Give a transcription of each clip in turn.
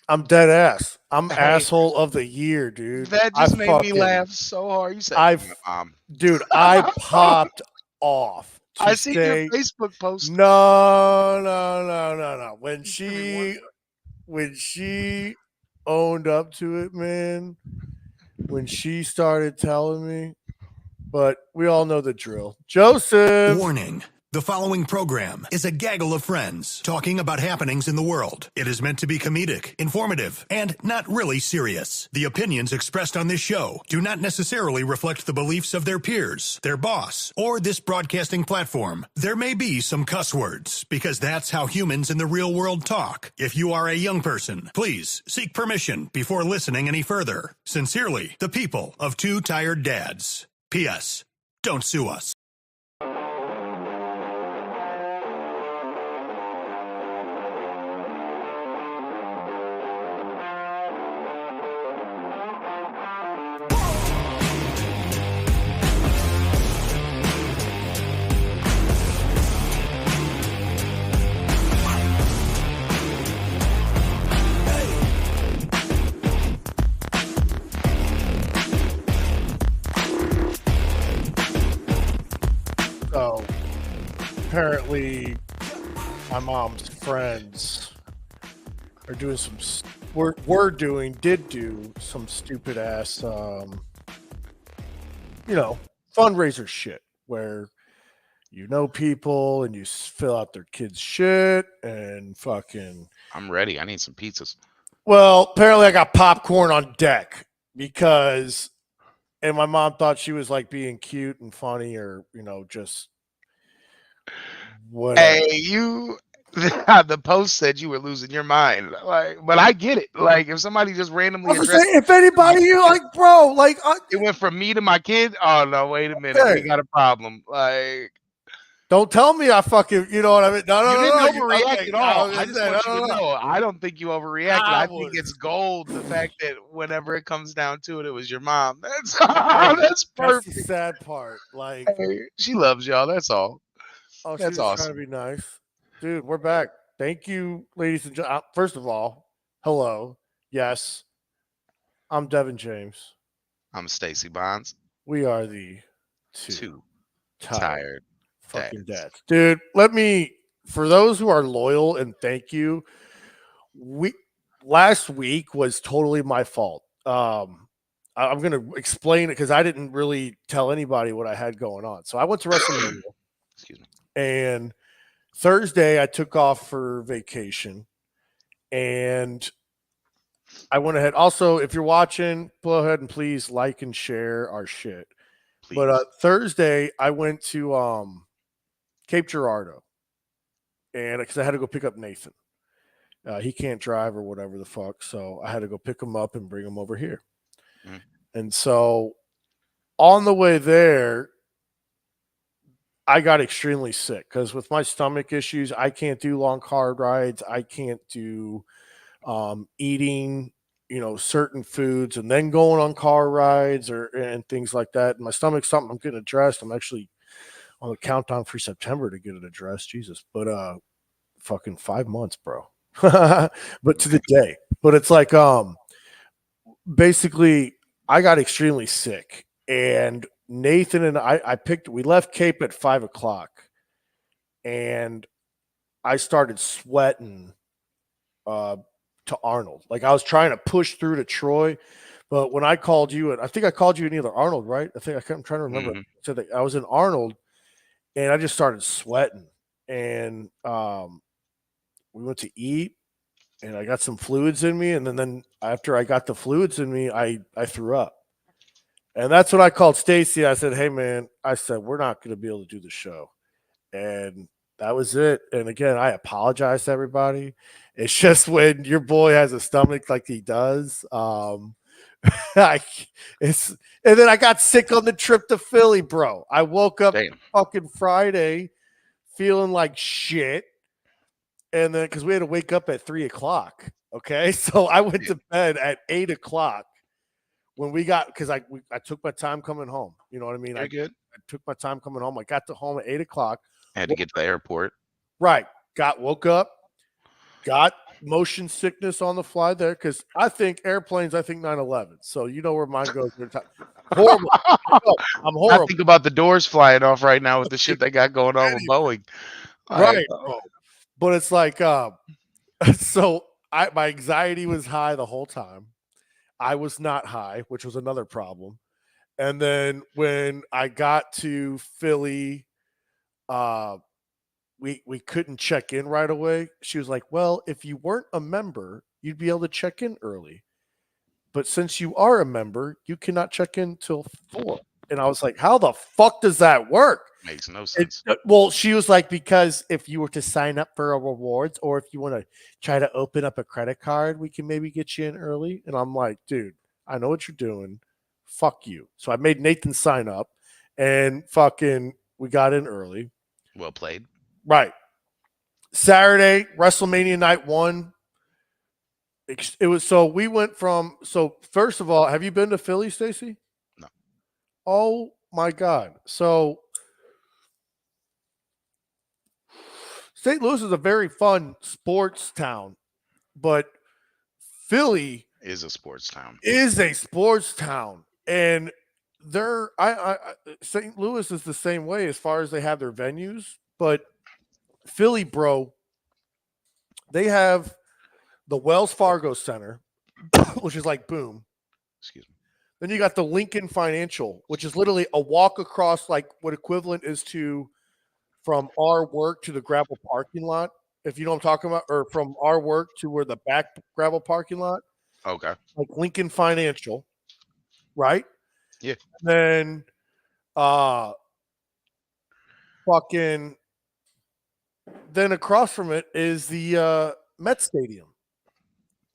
I'm dead ass. I'm asshole of the year, dude. That I just made me fucking laugh so hard. You said, I my mom. dude, I popped off to I seen your say Facebook post. no. Give me one. When she owned up to it, man, when she started telling me, but we all know the drill. Joseph. Warning. The following program is a gaggle of friends talking about happenings in the world. It is meant to be comedic, informative, and not really serious. The opinions expressed on this show do not necessarily reflect the beliefs of their peers, their boss, or this broadcasting platform. There may be some cuss words, because that's how humans in the real world talk. If you are a young person, please seek permission before listening any further. Sincerely, the people of Two Tired Dads. P.S. Don't sue us. So apparently my mom's friends are doing some did do some stupid ass fundraiser shit where people and you fill out their kids shit and fucking. I'm ready. I need some pizzas. Well, apparently I got popcorn on deck because, and my mom thought she was like being cute and funny or, just whatever. Hey, you. The post said you were losing your mind. Like, but I get it. Like, if somebody just randomly I was addressed, saying, if anybody you like, bro, like, it went from me to my kid. Oh no, wait a minute, we okay, got a problem. Like, don't tell me I fucking, you know what I mean? No, you no, no, didn't no. overreact Okay, at I all. was I just just saying, no, want you no, to no. know, I don't think you overreacted. I I think was. it's gold. The fact that whenever it comes down to it, it was your mom. That's Hey, that's that's the perfect. sad part. Like, Hey, she loves y'all. That's all. oh, she's That's just trying to awesome. be nice. Dude, we're back. Thank you, ladies and gentlemen. First of all, hello. Yes, I'm Devin James. I'm Stacy Bonds. We are the two Too tired tired fucking dads. dads. Dude, for those who are loyal and thank you, we last week was totally my fault. I'm going to explain it because I didn't really tell anybody what I had going on. So I went to WrestleMania Excuse me. and Thursday I took off for vacation and I went ahead. Also, if you're watching, go ahead and please like and share our shit. But Please. Thursday I went to Cape Girardeau and because I had to go pick up Nathan. He can't drive or whatever the fuck, so I had to go pick him up and bring him over here. Mm. And so on the way there, I got extremely sick because with my stomach issues, I can't do long car rides. I can't do eating, certain foods and then going on car rides or and things like that. And my stomach's something I'm getting addressed. I'm actually on the countdown for September to get it addressed. Jesus, but fucking 5 months, bro. But to the day. But it's like basically I got extremely sick and Nathan and we left Cape at 5 o'clock and I started sweating uh to Arnold. Like I was trying to push through to Troy, but when I called you, and I think I called you in either Arnold, right? I'm trying to remember. Hmm. So I was in Arnold, and I just started sweating, and we went to eat, and I got some fluids in me, and then after I got the fluids in me, I threw up, and that's when I called Stacy. I said, "Hey, man," I said, "We're not going to be able to do the show," and that was it. And again, I apologize to everybody. It's just when your boy has a stomach like he does. I, it's and then I got sick on the trip to Philly, bro. I woke up Damn. fucking Friday feeling like shit, and then because we had to wake up at 3 o'clock. Okay, so I went Yeah. to bed at 8 o'clock when we got because I took my time coming home. You know what I mean? I You're good. took my time coming home. I got to home at 8 o'clock. I had to get to the airport. Right. Woke up, got motion sickness on the fly there because I think airplanes. I think 9/11. So you know where mine goes. Horrible. I know, I'm I horrible. think about the doors flying off right now with the shit they got going on with Boeing. Right, bro. But it's like, so my anxiety was high the whole time. I was not high, which was another problem. And then when I got to Philly, uh, we couldn't check in right away. She was like, "Well, if you weren't a member, you'd be able to check in early. But since you are a member, you cannot check in till 4." And I was like, "How the fuck does that work?" Makes no sense. Well, she was like, because if you were to sign up for a rewards or if you want to try to open up a credit card, we can maybe get you in early. And I'm like, dude, I know what you're doing. Fuck you. So I made Nathan sign up and fucking we got in early. Well played. Right. Saturday, WrestleMania night 1. It was so we went from so first of all, have you been to Philly, Stacey? No. Oh my God. So St. Louis is a very fun sports town, but Philly Is a sports town. is a sports town. And St. Louis is the same way as far as they have their venues, but Philly, bro, they have the Wells Fargo Center, which is like boom. Excuse me. Then you got the Lincoln Financial, which is literally a walk across like what equivalent is to from our work to the gravel parking lot, if you know what I'm talking about, or from our work to where the back gravel parking lot, Okay. like Lincoln Financial, right? Yeah. Then fucking then across from it is the Met Stadium.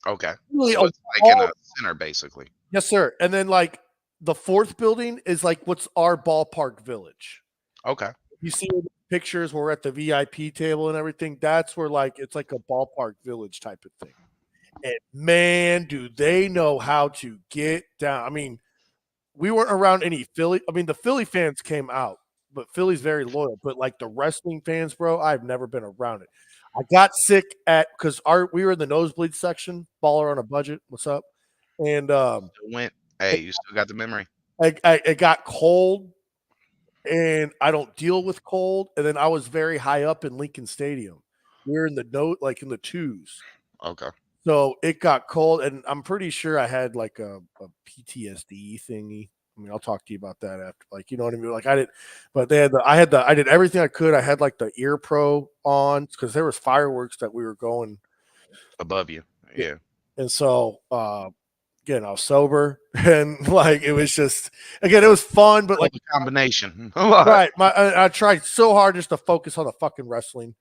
Okay. Really So it's like in a center, basically. yes, sir. And then like the fourth building is like what's our ballpark village. Okay. You see the pictures where we're at the VIP table and everything. That's where like it's like a ballpark village type of thing. And man, do they know how to get down. I mean, we weren't around any Philly. I mean, the Philly fans came out, but Philly's very loyal. But like the wrestling fans, bro, I've never been around it. I got sick because we were in the nosebleed section, baller on a budget. What's up? And Hey, you still got the memory. it got cold and I don't deal with cold. And then I was very high up in Lincoln Stadium. We were in the note, like in the twos. Okay. So it got cold, and I'm pretty sure I had like a PTSD thingy. I mean, I'll talk to you about that after, like, you know what I mean? Like I did, but I did everything I could. I had like the ear pro on because there was fireworks that we were going Above you. Yeah. and so again, I was sober and like it was just again, it was fun, but like a combination. right. I tried so hard just to focus on the fucking wrestling,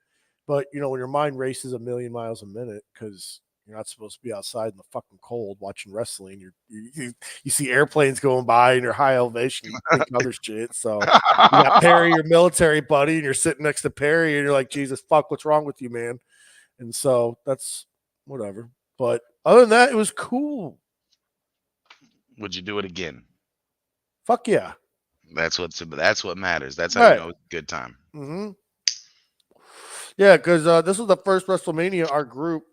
but you know when your mind races a million miles a minute because you're not supposed to be outside in the fucking cold watching wrestling. You see airplanes going by and you're high elevation, you think other shit. So you got Perry, your military buddy, and you're sitting next to Perry, and you're like, Jesus fuck, what's wrong with you, man? And so that's whatever. But other than that, it was cool. Would you do it again? Fuck yeah. That's what matters. That's how Right. you know it's a good time. Mm-hmm. Yeah, because this was the first WrestleMania our group,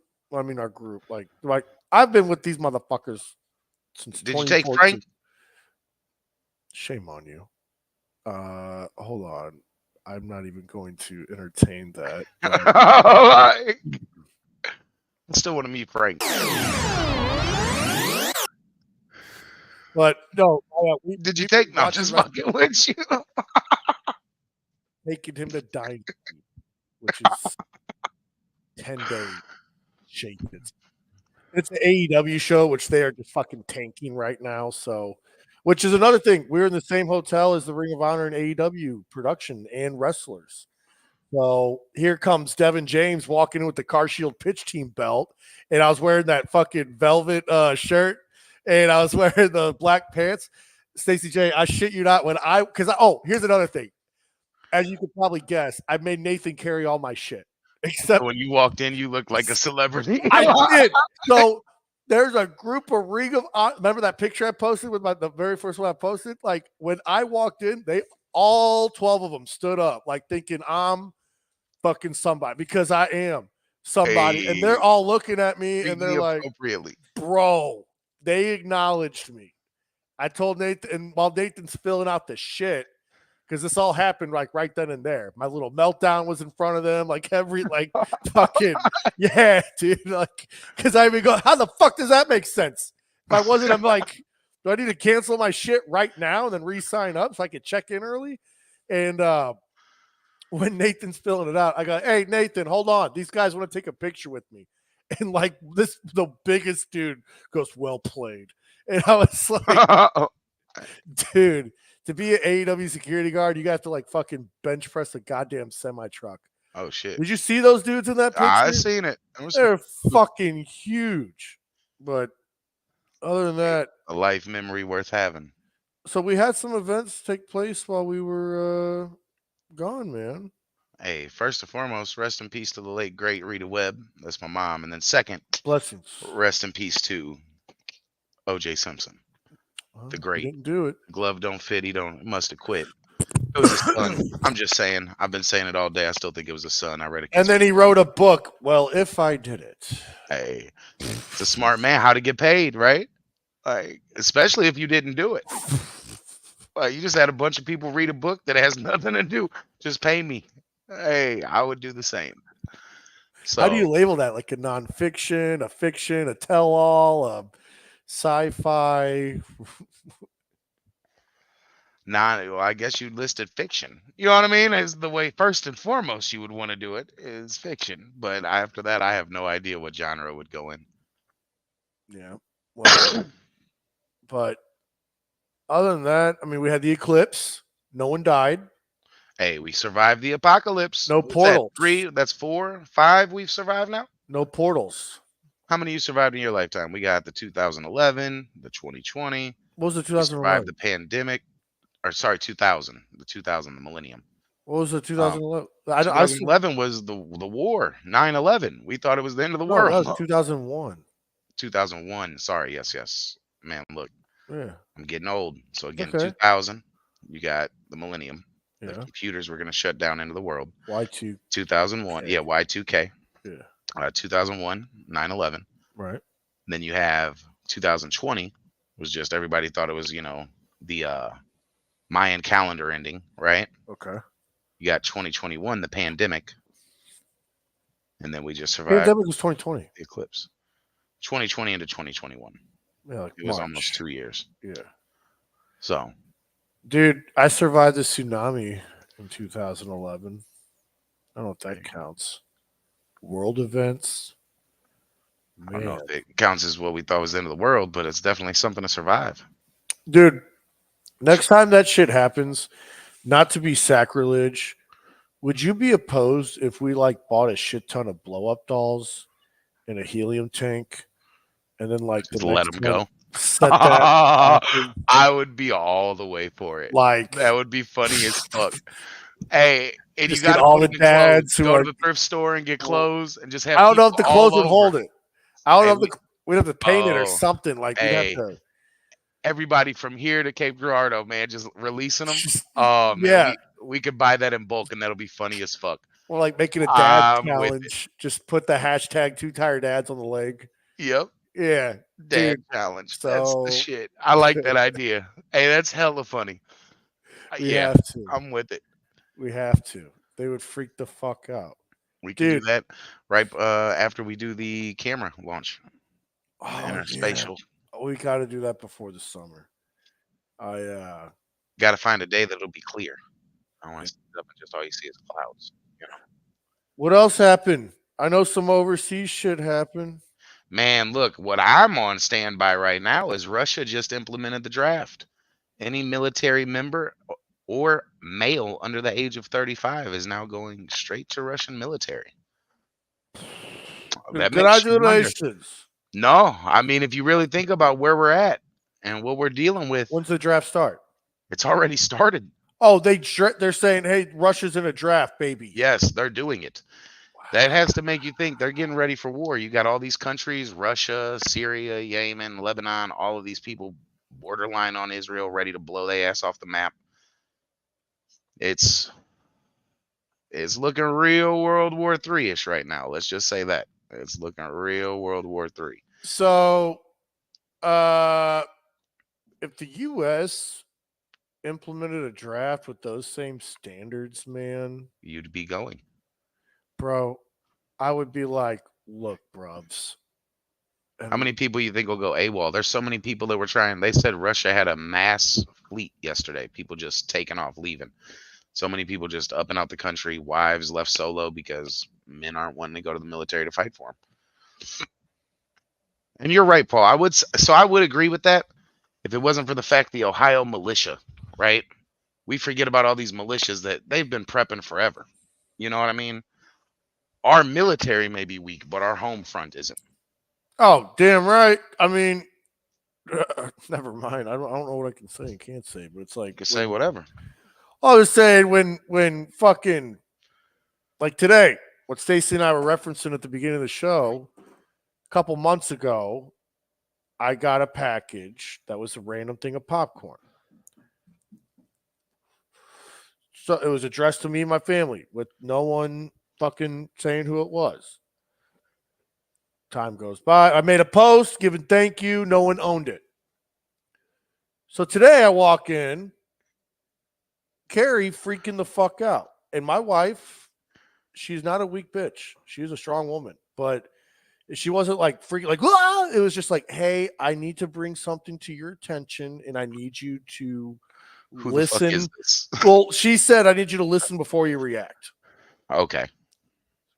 like I've been with these motherfuckers since. Did you take Frank? Shame on you. Hold on. I'm not even going to entertain that. I still want to meet Frank. But no, Did you take? No, I'm just fucking with you. Taking him to Dynasty, which is 10-day shape. It's an AEW show, which they are just fucking tanking right now. So, which is another thing. We're in the same hotel as the Ring of Honor and AEW production and wrestlers. So here comes Devin James walking in with the Car Shield Pitch Team belt, and I was wearing that fucking velvet shirt, and I was wearing the black pants. Stacey J, I shit you not. Here's another thing. As you could probably guess, I made Nathan carry all my shit. Except when you walked in, you looked like a celebrity. I did. So there's a group of Ring of Honor. Remember that picture I posted with the very first one I posted? Like when I walked in, all 12 of them stood up, like thinking I'm fucking somebody because I am. somebody, and they're Hey, all looking at me, treat and me they're like, appropriately. "Bro," they acknowledged me. I told Nathan, and while Nathan's filling out the shit, because this all happened like right then and there. My little meltdown was in front of them, like fucking yeah, dude. Like, because I even go, how the fuck does that make sense? If I wasn't, I'm like, do I need to cancel my shit right now and then re-sign up so I could check in early? And when Nathan's filling it out, I go, hey Nathan, hold on. These guys want to take a picture with me. And like the biggest dude goes, well played. And I was like, dude, to be an AEW security guard, you got to like fucking bench press a goddamn semi truck. Oh shit! Did you see those dudes in that I picture? seen it. They're fucking huge. But other than that, a life memory worth having. so we had some events take place while we were gone, man. Hey, first and foremost, rest in peace to the late great Rita Webb. That's my mom. And then second, Blessings. rest in peace to OJ Simpson. Well, The he great. didn't do it. Glove don't fit. He must have quit. It was a son. I'm just saying. I've been saying it all day. I still think it was a son. I read a And then he wrote a book. Well, if I did it. Hey, it's a smart man. How to get paid, right? Like, especially if you didn't do it. Like, you just had a bunch of people read a book that has nothing to do. Just pay me. Hey, I would do the same. So, how do you label that? Like a nonfiction, a fiction, a tell-all, a sci-fi? well, I guess you listed fiction. You know what I mean? Is the way first and foremost you would want to do it is fiction. But after that, I have no idea what genre would go in. Yeah. Well, but other than that, I mean, we had the eclipse. No one died. Hey, we survived the apocalypse. No What's that, portals. 3? That's 4, 5 we've survived now? No portals. How many you survived in your lifetime? We got the 2011, the 2020. What was the We 2011? survived the pandemic. Or sorry, 2000. The 2000, the millennium. What was the 2011? 2011 was the war, 9/11. We thought it was the end of the No, world. that was 2001. 2001. Sorry, yes. Man, look, Yeah. I'm getting old. So again, Okay. 2000, you got the millennium. The Yeah. computers were going to shut down into the world. Y2. 2001. Yeah, Y2K. Yeah. 2001, 9/11. Right. Then you have 2020 was just everybody thought it was, the Mayan calendar ending, right? Okay. You got 2021, the pandemic. And then we just survived Pandemic was 2020. the eclipse. 2020 into 2021. Yeah, like It was March. almost 2 years. Yeah. So, Dude, I survived the tsunami in 2011. I don't know if that counts. World events. I don't know Man. if it counts as what we thought was the end of the world, but it's definitely something to survive. Dude, next time that shit happens, not to be sacrilege, would you be opposed if we like bought a shit ton of blow up dolls in a helium tank and then like Just the let next them one go. set that I would be all the way for it. like That would be funny as fuck. Hey, and you just get got to all put the them in clothes. dads who Go are to the thrift store and get clothes and just have I don't know if people the all clothes would over. hold it. I don't know Hey, if we'd have to paint it or oh, something. Like we'd have hey, to everybody from here to Cape Girardeau, man, just releasing them. just, Oh man, yeah. we could buy that in bulk and that'll be funny as fuck. Or like making a dad I'm with it. challenge. Just put the hashtag 2 tired dads on the leg. Yep. Yeah. Dad Dude. challenge. So That's the shit. I like that idea. Hey, that's hella funny. we Yeah, have to. I'm with it. We have to. They would freak the fuck out. We can Dude. do that right after we do the camera launch. Oh, Interspatial. yeah. We got to do that before the summer. I Got to find a day that'll be clear. I want to sit up and just all you see is clouds. What else happened? I know some overseas shit happened. Man, look, what I'm on standby right now is Russia just implemented the draft. Any military member or male under the age of 35 is now going straight to Russian military. That makes you wonder. Congratulations. No, I mean, if you really think about where we're at and what we're dealing with, When's the draft start? it's already started. Oh, they're saying, hey, Russia's in a draft, baby. Yes, they're doing it. That has to make you think they're getting ready for war. You got all these countries, Russia, Syria, Yemen, Lebanon, all of these people borderline on Israel, ready to blow their ass off the map. It's It's looking real World War III-ish right now. Let's just say that. It's looking real World War III. So, if the U.S. implemented a draft with those same standards, man, You'd be going. bro, I would be like, look, bruvs. How many people you think will go AWOL? There's so many people that were trying. They said Russia had a mass fleet yesterday. People just taking off, leaving. So many people just up and out the country. Wives left solo because men aren't wanting to go to the military to fight for them. And you're right, Paul. I would agree with that if it wasn't for the fact the Ohio militia, right? We forget about all these militias that they've been prepping forever. You know what I mean? Our military may be weak, but our home front isn't. Oh, damn right. I mean, never mind. I don't know what I can say and can't say, but it's like You can say whatever. I was saying when fucking like today, what Stacey and I were referencing at the beginning of the show, a couple months ago, I got a package that was a random thing of popcorn. So it was addressed to me and my family with no one fucking saying who it was. Time goes by. I made a post giving thank you. No one owned it. So today I walk in, Carrie freaking the fuck out. And my wife, she's not a weak bitch. She's a strong woman. But she wasn't like freaking like, ah! It was just like, hey, I need to bring something to your attention and I need you to Who listen. the fuck is this? Well, she said I need you to listen before you react. Okay.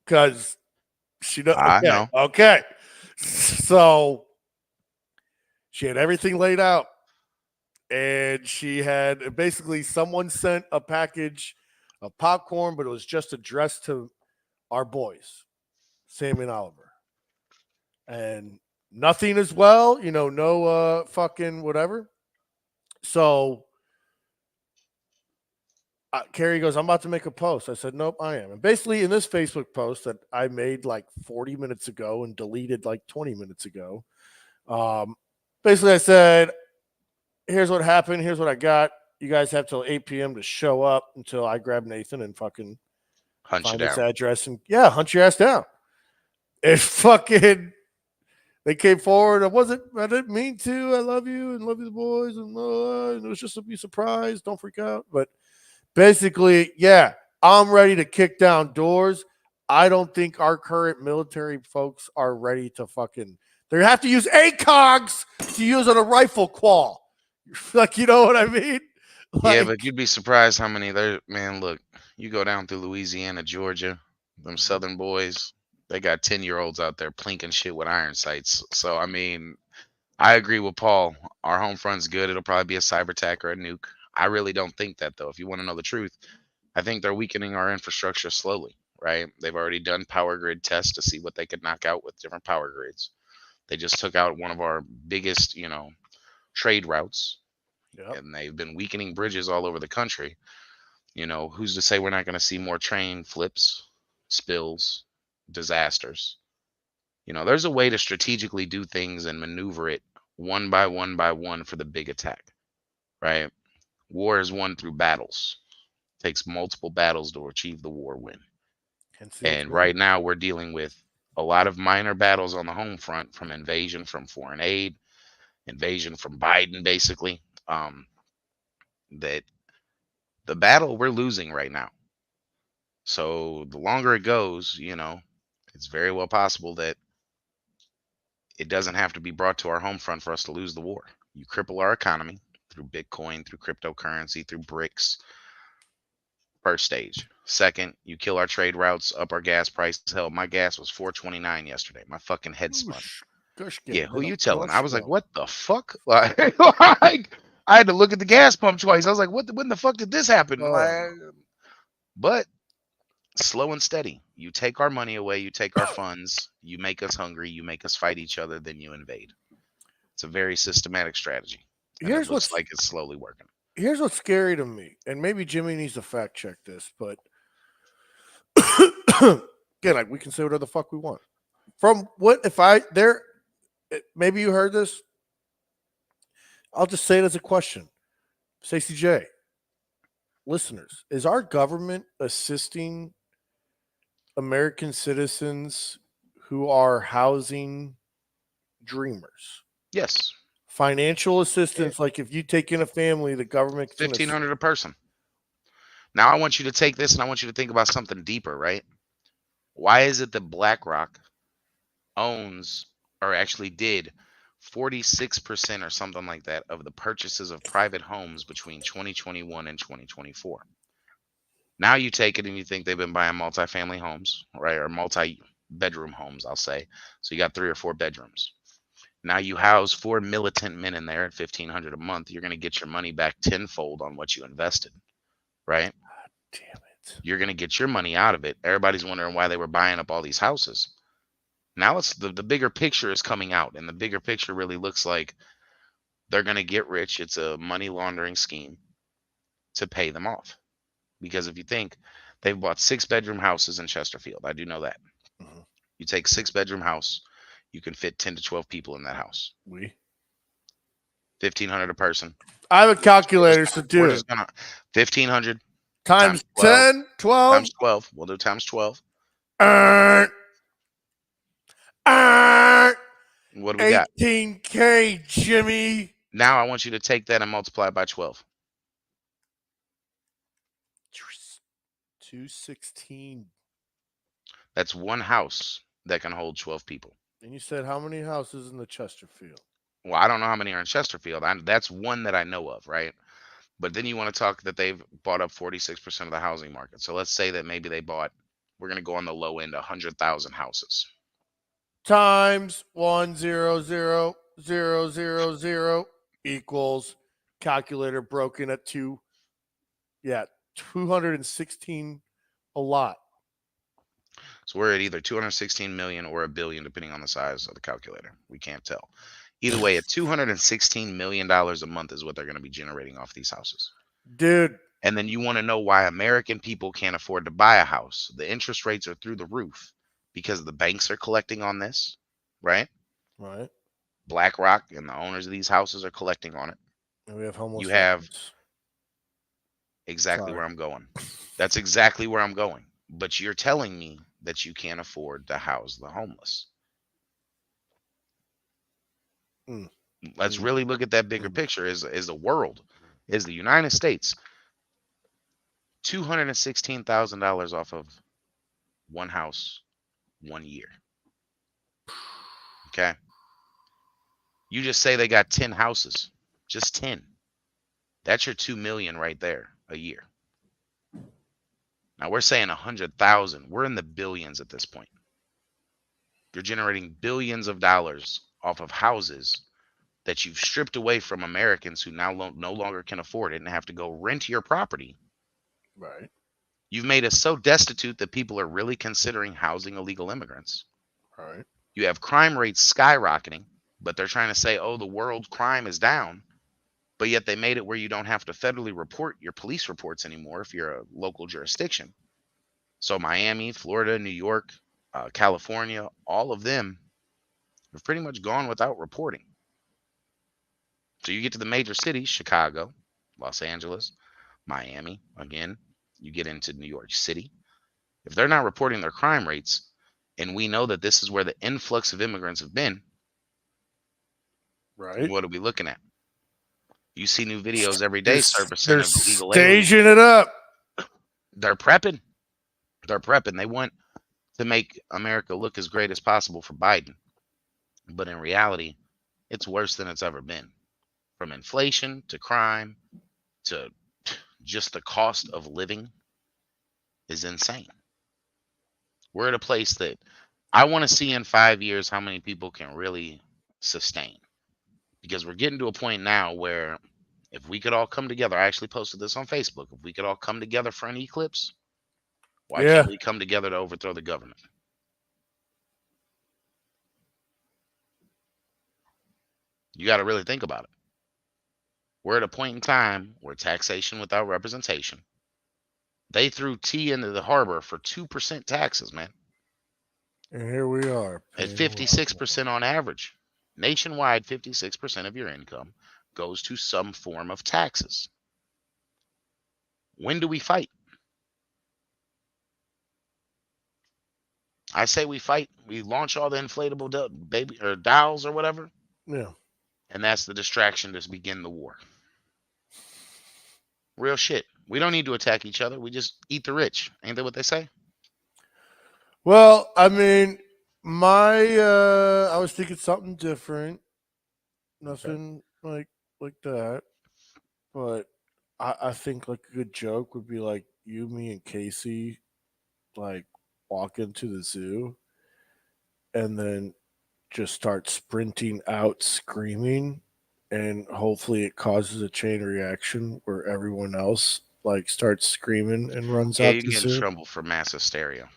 Because she does. I Okay. know. Okay. So she had everything laid out. And she had basically someone sent a package of popcorn, but it was just addressed to our boys, Sammy and Oliver. And nothing as well, no fucking whatever. So Carrie goes, I'm about to make a post. I said, nope, I am. And basically in this Facebook post that I made like 40 minutes ago and deleted like 20 minutes ago, basically I said, here's what happened. Here's what I got. You guys have till 8 p.m. to show up until I grab Nathan and fucking Hunt you find his down. address and hunt your ass down. And fucking they came forward. I didn't mean to. I love you and love you the boys and it was just to be surprised. Don't freak out. But basically, yeah, I'm ready to kick down doors. I don't think our current military folks are ready to they have to use ACOGs to use on a rifle qual. Like, you know what I mean? Yeah, but you'd be surprised how many there. Man, look, you go down through Louisiana, Georgia, them Southern boys, they got 10-year-olds out there plinking shit with iron sights. So, I mean, I agree with Paul. Our home front's good. It'll probably be a cyber attack or a nuke. I really don't think that, though. If you want to know the truth, I think they're weakening our infrastructure slowly, right? They've already done power grid tests to see what they could knock out with different power grids. They just took out one of our biggest, trade routes. Yep. And they've been weakening bridges all over the country. Who's to say we're not going to see more train flips, spills, disasters? There's a way to strategically do things and maneuver it one by one for the big attack, right? War is won through battles. It takes multiple battles to achieve the war win. And right now we're dealing with a lot of minor battles on the home front, from invasion from foreign aid, invasion from Biden, basically. That the battle we're losing right now. So the longer it goes, it's very well possible that it doesn't have to be brought to our home front for us to lose the war. You cripple our economy through Bitcoin, through cryptocurrency, through BRICS. First stage. Second, you kill our trade routes, up our gas prices. Hell, my gas was $4.29 yesterday. My fucking head spun. Yeah, who you telling? I was like, what the fuck? Like, I had to look at the gas pump twice. I was like, when the fuck did this happen? But slow and steady. You take our money away, you take our funds, you make us hungry, you make us fight each other, then you invade. It's a very systematic strategy. And it looks like it's slowly working. Here's what's scary to me, and maybe Jimmy needs to fact check this, but again, like, we can say whatever the fuck we want. From what if maybe you heard this. I'll just say it as a question. Stacey J, listeners, is our government assisting American citizens who are housing dreamers. Yes. Financial assistance, like if you take in a family, the government's going to. $1,500 a person. Now I want you to take this and I want you to think about something deeper, right? Why is it that BlackRock owns, or actually did, 46% or something like that of the purchases of private homes between 2021 and 2024? Now you take it and you think they've been buying multifamily homes, right? Or multi-bedroom homes, I'll say. So you got 3 or 4 bedrooms. Now you house 4 militant men in there at $1,500 a month. You're going to get your money back tenfold on what you invested, right? Damn it. You're going to get your money out of it. Everybody's wondering why they were buying up all these houses. Now it's the bigger picture is coming out, and the bigger picture really looks like they're going to get rich. It's a money laundering scheme to pay them off. Because if you think they've bought 6-bedroom houses in Chesterfield, I do know that. Mhm. You take 6-bedroom house, you can fit 10 to 12 people in that house. We. 1,500 a person. I have a calculator, so do We're it. just gonna 1,500 Times 12, 10, 12. times 12. We'll do times 12. What What do we got? 18K, Jimmy. Now I want you to take that and multiply it by 12. 216. That's one house that can hold 12 people. And you said how many houses in the Chesterfield? Well, I don't know how many are in Chesterfield. That's one that I know of, right? But then you want to talk that they've bought up 46% of the housing market. So let's say that maybe they bought, we're going to go on the low end, 100,000 houses. Times 100,000 equals calculator broken at 2. Yeah, 216 a lot. So we're at either 216 million or a billion, depending on the size of the calculator. We can't tell. Either way, at $216 million a month is what they're going to be generating off these houses. Dude. And then you want to know why American people can't afford to buy a house. The interest rates are through the roof because the banks are collecting on this, right? Right. BlackRock and the owners of these houses are collecting on it. And we have homeless. You have veterans. exactly Sorry. where I'm going. That's exactly where I'm going. But you're telling me that you can't afford to house the homeless. Let's really look at that bigger picture. Is the world, is the United States, $216,000 off of one house, 1 year. Okay. You just say they got 10 houses, just 10. That's your 2 million right there a year. Now we're saying 100,000. We're in the billions at this point. You're generating billions of dollars off of houses that you've stripped away from Americans who now no longer can afford it and have to go rent your property. Right. You've made us so destitute that people are really considering housing illegal immigrants. Right. You have crime rates skyrocketing, but they're trying to say, oh, the world crime is down. But yet they made it where you don't have to federally report your police reports anymore if you're a local jurisdiction. So Miami, Florida, New York, California, all of them have pretty much gone without reporting. So you get to the major cities, Chicago, Los Angeles, Miami, again, you get into New York City. If they're not reporting their crime rates, and we know that this is where the influx of immigrants have been, Right. what are we looking at? You see new videos every day surfacing They're of illegal aliens. staging it up. They're prepping. They're prepping. They want to make America look as great as possible for Biden. But in reality, it's worse than it's ever been. From inflation to crime to just the cost of living is insane. We're at a place that I want to see in 5 years how many people can really sustain. Because we're getting to a point now where if we could all come together, I actually posted this on Facebook. If we could all come together for an eclipse, why can't we come together to overthrow the government? You got to really think about it. We're at a point in time where taxation without representation. They threw tea into the harbor for 2% taxes, man. And here we are. At 56% on average. Nationwide, 56% of your income goes to some form of taxes. When do we fight? I say we fight. We launch all the inflatable baby or dolls or whatever, Yeah. and that's the distraction to begin the war. Real shit. We don't need to attack each other. We just eat the rich. Ain't that what they say? Well, I mean, I was thinking something different. Nothing like that. But I think like a good joke would be like you, me, and Casey like walk into the zoo and then just start sprinting out screaming, and hopefully it causes a chain reaction where everyone else like starts screaming and runs Yeah, out you can the get in zoo. trouble for mass hysteria.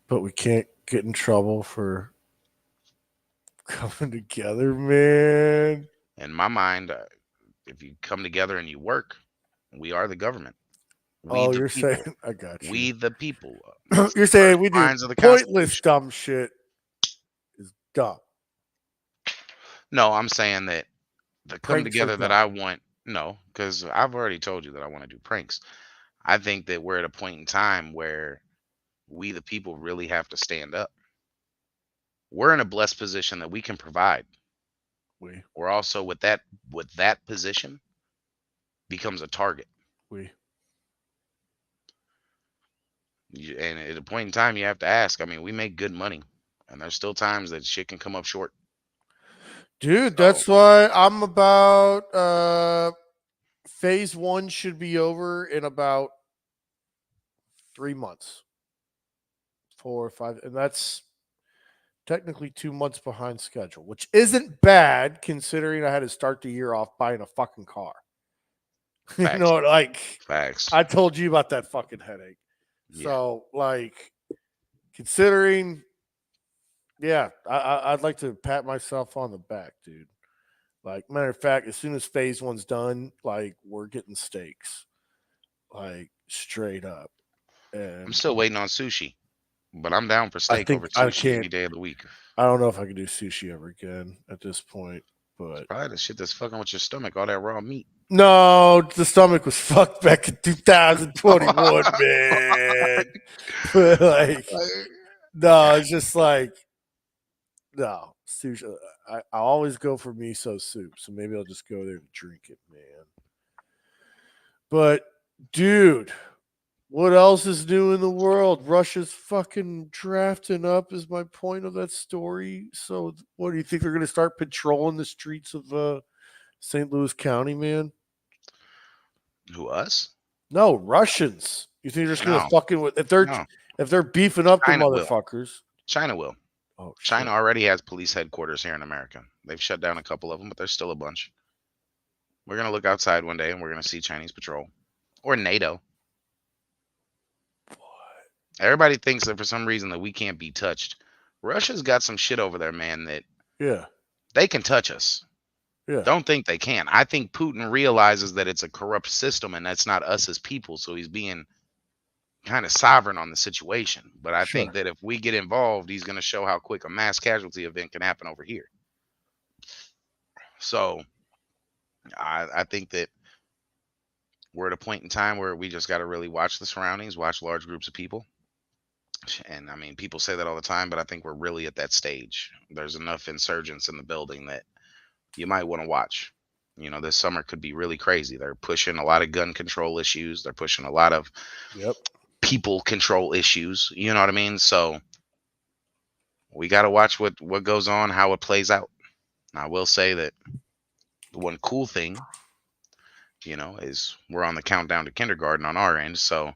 But we can't get in trouble for coming together, man. In my mind, if you come together and you work, we are the government. We Oh, the you're saying people. I got you. We the people. It's You're the first saying we do lines of the pointless Constitution. dumb shit is dumb. No, I'm saying that the come Pranks are together that dumb. I want, no, because I've already told you that I want to do pranks. I think that we're at a point in time where we the people really have to stand up. We're in a blessed position that we can provide. We We're also with that position becomes a target. we And at a point in time, you have to ask. I mean, we make good money, and there's still times that shit can come up short. dude, So that's why I'm about phase one should be over in about 3 months. 4 or 5, and that's technically 2 months behind schedule, which isn't bad considering I had to start the year off buying a fucking car. You facts, know, like facts. I told you about that fucking headache. Yeah, So, like, considering, yeah, I'd like to pat myself on the back, dude. Like, matter of fact, as soon as phase one's done, like, we're getting steaks, like, straight up. I'm And still waiting on sushi, but I'm down for I steak over think I sushi can't, any day of the week. I don't know if I can do sushi ever again at this point, It's but probably the shit that's fucking with your stomach, all that raw meat. no, the stomach was fucked back in 2021, man. But, like, no, it's just like, no, sushi. I always go for miso soup, so maybe I'll just go there to drink it, man. But, dude, what else is new in the world? Russia's fucking drafting up, is my point of that story. So, what do you think they're going to start patrolling the streets of St. Louis County, man? Who, us? No, Russians. You think they're just going to No, fucking with no. if they're beefing up the China will. motherfuckers? China will. Oh China shit! already has police headquarters here in America. They've shut down a couple of them, but there's still a bunch. We're gonna look outside one day and we're gonna see Chinese patrol or NATO. Everybody thinks that for some reason that we can't be touched. Russia's got some shit over there, man, that Yeah, they can touch us. yeah, Don't think they can. I think Putin realizes that it's a corrupt system and that's not us as people, so he's being kind of sovereign on the situation. But I think sure. that if we get involved, he's going to show how quick a mass casualty event can happen over here. So I think that we're at a point in time where we just got to really watch the surroundings, watch large groups of people. And I mean, people say that all the time, but I think we're really at that stage. There's enough insurgents in the building that you might want to watch. You know, this summer could be really crazy. They're pushing a lot of gun control issues. They're pushing a lot of Yep. people control issues. You know what I mean? So we got to watch what goes on, how it plays out. I will say that the one cool thing, is we're on the countdown to kindergarten on our end. So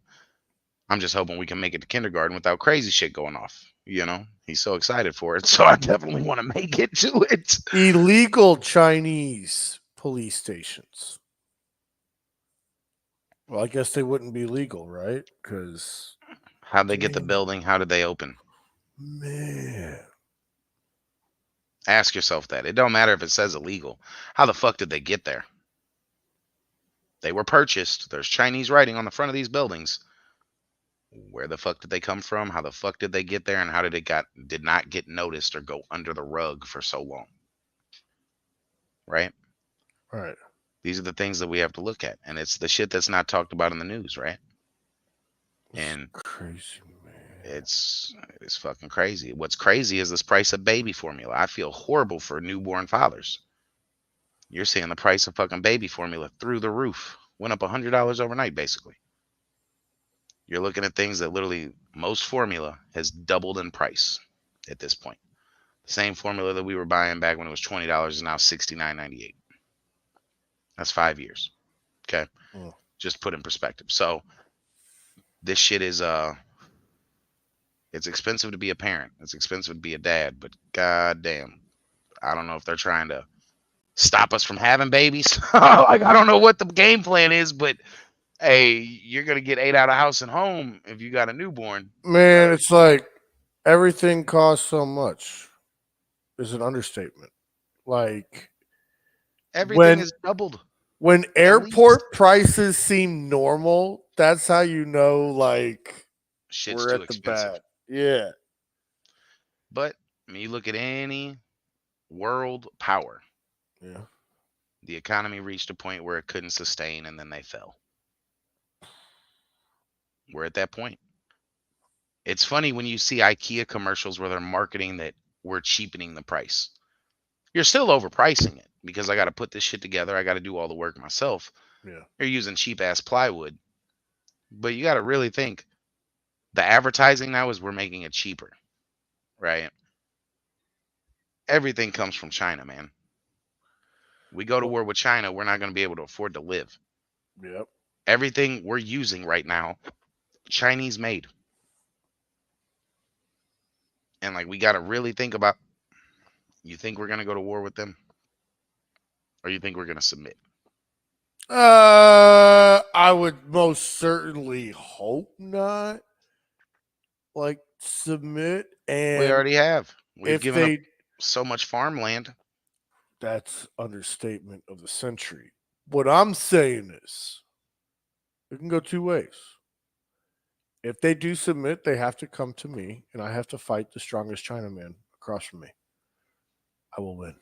I'm just hoping we can make it to kindergarten without crazy shit going off. He's so excited for it. So I definitely want to make it to it. Illegal Chinese police stations. Well, I guess they wouldn't be legal, right? Because How'd they get the building? How did they open? man, Ask yourself that. It don't matter if it says illegal. How the fuck did they get there? They were purchased. There's Chinese writing on the front of these buildings. Where the fuck did they come from? How the fuck did they get there? And how did not get noticed or go under the rug for so long? Right? right? These are the things that we have to look at. And it's the shit that's not talked about in the news, right? It's And crazy, man. It's fucking crazy. What's crazy is this price of baby formula. I feel horrible for newborn fathers. You're seeing the price of fucking baby formula through the roof. Went up $100 overnight, basically. You're looking at things that literally most formula has doubled in price at this point. The same formula that we were buying back when it was $20 is now $69.98. That's 5 years. Okay. Mm. Just put in perspective. So this shit is it's expensive to be a parent. It's expensive to be a dad, but goddamn, I don't know if they're trying to stop us from having babies. Like, I don't know what the game plan is, but hey, you're gonna get 8 out of house and home if you got a newborn. Man, it's like everything costs so much. Is an understatement. Like Everything is doubled. when At airport least. prices seem normal, that's how you know like Shit's we're too at the expensive. bad. Yeah. But when you look at any world power, Yeah. the economy reached a point where it couldn't sustain and then they fell. We're at that point. It's funny when you see IKEA commercials where they're marketing that we're cheapening the price. You're still overpricing it because I got to put this shit together. I got to do all the work myself. Yeah. You're using cheap ass plywood. But you got to really think the advertising now is we're making it cheaper, right? Everything comes from China, man. We go to war with China, we're not going to be able to afford to live. Yep. Everything we're using right now, Chinese made. And like, we got to really think about, you think we're going to go to war with them? Or you think we're going to submit? I would most certainly hope not. Like submit, and We already have. We've if given up they, so much farmland. that's understatement of the century. What I'm saying is, it can go two ways. If they do submit, they have to come to me, and I have to fight the strongest Chinaman across from me. I will win.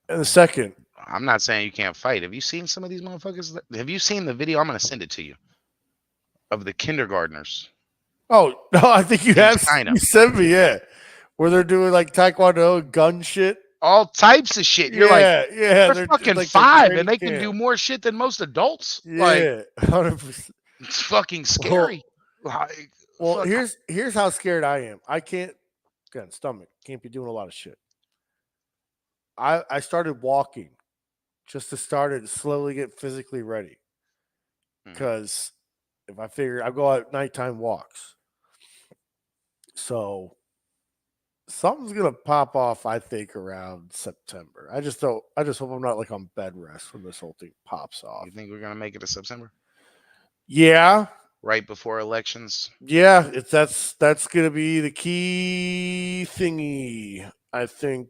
And the second, I'm not saying you can't fight. Have you seen some of these motherfuckers? Have you seen the video? I'm going to send it to you. Of the kindergartners. oh no, I think you In have China. you sent me, yeah, where they're doing like taekwondo gun shit. All types of shit. You're Yeah, like, yeah, they're it's fucking like their 5 and training they can do camp. more shit than most adults. Like, Yeah, 100%. it's fucking scary. Like, Well, fuck. here's how scared I am. I can't, again, stomach can't be doing a lot of shit. I started walking just to start it slowly get physically ready. Mhm. Because if I figure I go out nighttime walks. So something's gonna pop off, I think, around September. I just hope I'm not like on bed rest when this whole thing pops off. You think we're gonna make it to September? Yeah. Right before elections? Yeah, that's gonna be the key thingy. I think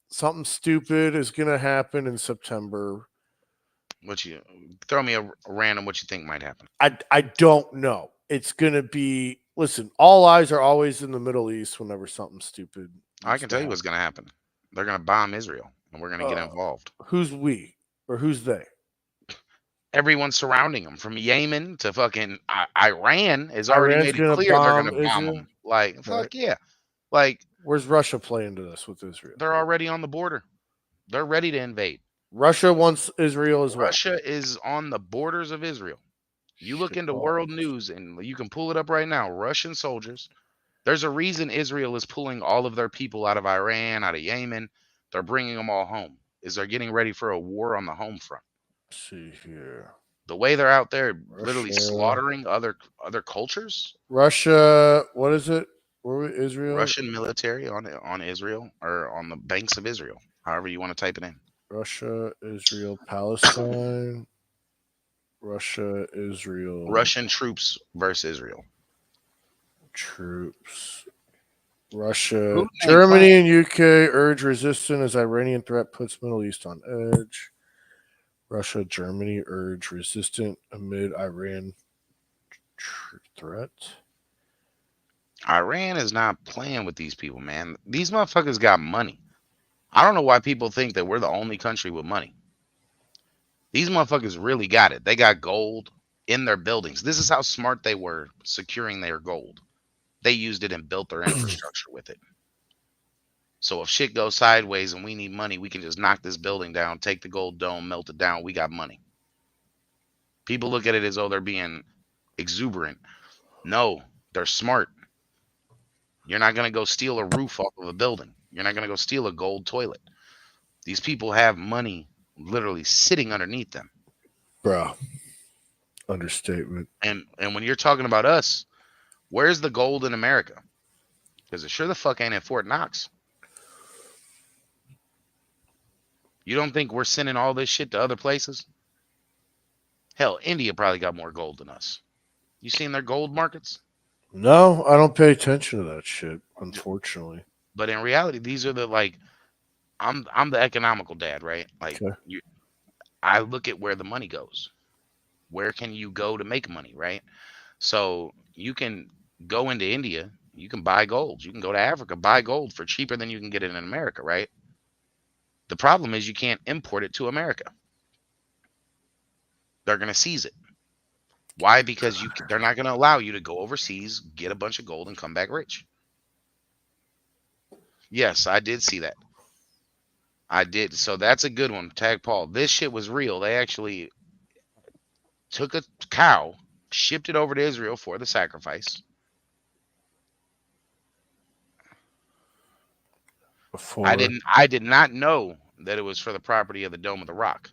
something stupid is gonna happen in September. What you throw me a random what you think might happen? I don't know. It's gonna be, listen, all eyes are always in the Middle East whenever something stupid. I can tell you what's gonna happen. They're gonna bomb Israel and we're gonna get involved. Who's we or who's they? Everyone surrounding them, from Yemen to fucking Iran, has already Iran's made it gonna clear they're bomb gonna bomb Israel? them. Like, Right. fuck yeah. Like, Where's Russia play into this with Israel? they're already on the border. They're ready to invade. Russia wants Israel as well. Russia is on the borders of Israel. You look into world news and you can pull it up right now. Russian soldiers. There's a reason Israel is pulling all of their people out of Iran, out of Yemen. They're bringing them all home. Is they're getting ready for a war on the home front. Let's see here. The way they're out there literally Russia. slaughtering other cultures. Russia, what is it? Where Israel? Russian military on Israel or on the banks of Israel. However you want to type it in. Russia, Israel, Palestine. Russia, Israel. Russian troops versus Israel. Troops. Russia, Germany, and UK urge resistance as Iranian threat puts Middle East on edge. Russia, Germany urge resistant amid Iran threat. Iran is not playing with these people, man. These motherfuckers got money. I don't know why people think that we're the only country with money. These motherfuckers really got it. They got gold. in their buildings. This is how smart they were securing their gold. They used it and built their infrastructure with it. So if shit goes sideways and we need money, we can just knock this building down, take the gold dome, melt it down. We got money. People look at it as though they're being exuberant. No, they're smart. You're not going to go steal a roof off of a building. You're not going to go steal a gold toilet. These people have money literally sitting underneath them. Bro. Understatement. And when you're talking about us, where's the gold in America? Because it sure the fuck ain't at Fort Knox. You don't think we're sending all this shit to other places? Hell, India probably got more gold than us. You seen their gold markets? No, I don't pay attention to that shit, unfortunately. But in reality, these are the like I'm the economical dad, right? Like Okay. I look at where the money goes. Where can you go to make money, right? So you can go into India, you can buy gold. You can go to Africa, buy gold for cheaper than you can get it in America, right? The problem is you can't import it to America. They're going to seize it. Why? Because they're not going to allow you to go overseas, get a bunch of gold, and come back rich. Yes, I did see that. I did. So that's a good one. Tag Paul. This shit was real. They actually took a cow, shipped it over to Israel for the sacrifice. I did not know that it was for the property of the Dome of the Rock.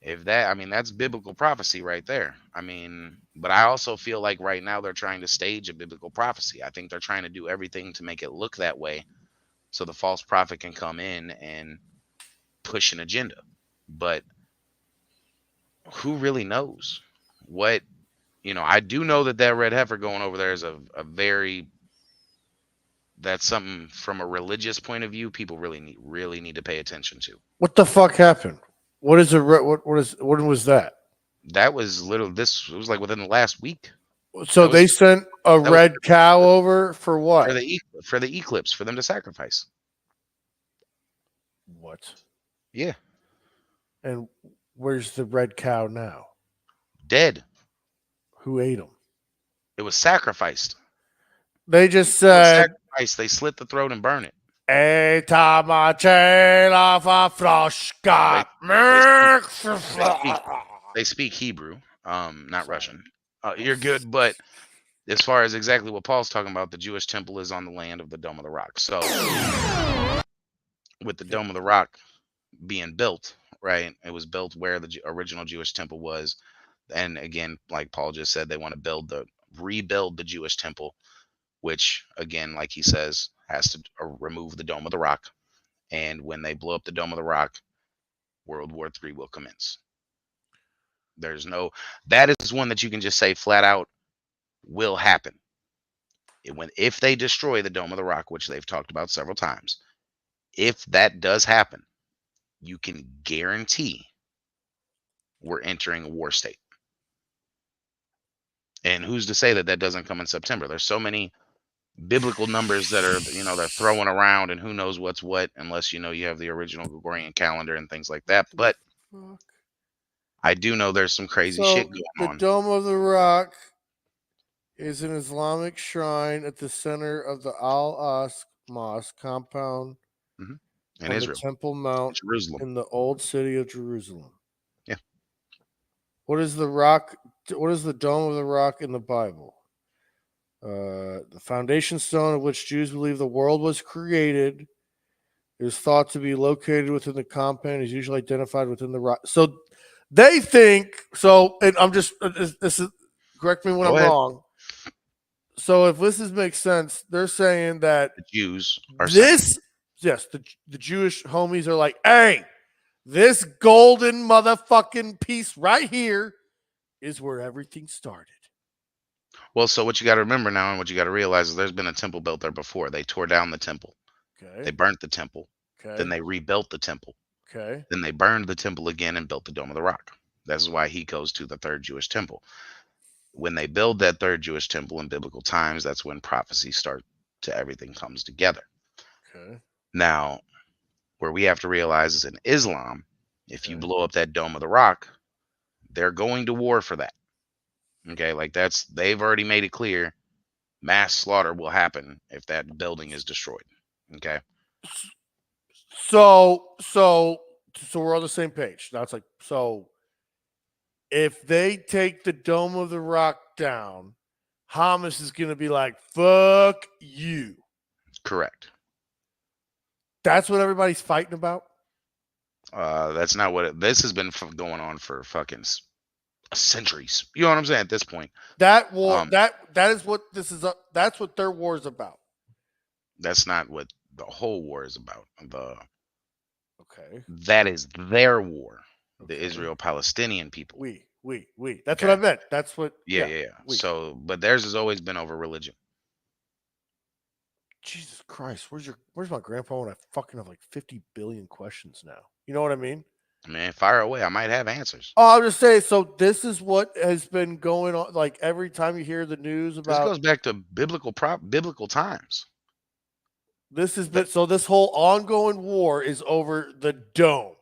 If that, I mean, that's biblical prophecy right there. I mean, but I also feel like right now they're trying to stage a biblical prophecy. I think they're trying to do everything to make it look that way so the false prophet can come in and push an agenda. But who really knows what, I do know that red heifer going over there is a very, that's something from a religious point of view people really need to pay attention to. What the fuck happened? What is what was that? That was literally it was like within the last week. So they sent a red cow over for what? For the eclipse, for them to sacrifice. What? Yeah. And where's the red cow now? Dead. Who ate him? It was sacrificed. They just said they slit the throat and burn it. They speak Hebrew, not Russian. You're good, but as far as exactly what Paul's talking about, the Jewish temple is on the land of the Dome of the Rock. So with the Dome of the Rock being built, right, it was built where the original Jewish temple was. And again, like Paul just said, they want to rebuild the Jewish temple, which again, like he says, has to remove the Dome of the Rock. And when they blow up the Dome of the Rock, World War III will commence. That is one that you can just say flat out will happen. If they destroy the Dome of the Rock, which they've talked about several times, if that does happen, you can guarantee we're entering a war state. And who's to say that doesn't come in September? There's so many biblical numbers that are, they're throwing around, and who knows what's what, unless you have the original Gregorian calendar and things like that. But I do know there's some crazy shit going on. The Dome of the Rock is an Islamic shrine at the center of the Al-Aqsa Mosque compound in Israel, the Temple Mount, Jerusalem, in the old city of Jerusalem. Yeah. What is the rock? What is the Dome of the Rock in the Bible? The foundation stone of which Jews believe the world was created is thought to be located within the compound. Is usually identified within the rock. So they think so. And I'm just this is correct me when I'm wrong. So if this makes sense, they're saying that the Jews are the Jewish homies are like, hey, this golden motherfucking piece right here is where everything started. Well, so what you got to remember now, and what you got to realize is there's been a temple built there before. They tore down the temple. Okay. They burnt the temple. Okay. Then they rebuilt the temple. Okay. Then they burned the temple again and built the Dome of the Rock. That's why he goes to the third Jewish temple. When they build that third Jewish temple in biblical times, that's when prophecy starts to everything comes together. Okay. Now, where we have to realize is in Islam, if you blow up that Dome of the Rock, they're going to war for that. Okay, like they've already made it clear mass slaughter will happen if that building is destroyed. Okay. So we're on the same page. Now it's like, so if they take the Dome of the Rock down, Hamas is going to be like, fuck you. Correct. That's what everybody's fighting about. That's not what this has been going on for fucking centuries. You know what I'm saying? At this point, That war, Um, that is what this is. That's what their war is about. that's not what the whole war is about. Okay. That is their war, the Okay. Israel-Palestinian people. We. That's Okay. what I meant. That's what. Yeah. We. So, but theirs has always been over religion. Jesus Christ, where's my grandpa when I fucking have like 50 billion questions now? You know what I mean? Man, fire away. I might have answers. Oh, I'll just say, so this is what has been going on. Like every time you hear the news This about goes back to biblical times. this has been, so this whole ongoing war is over the dome.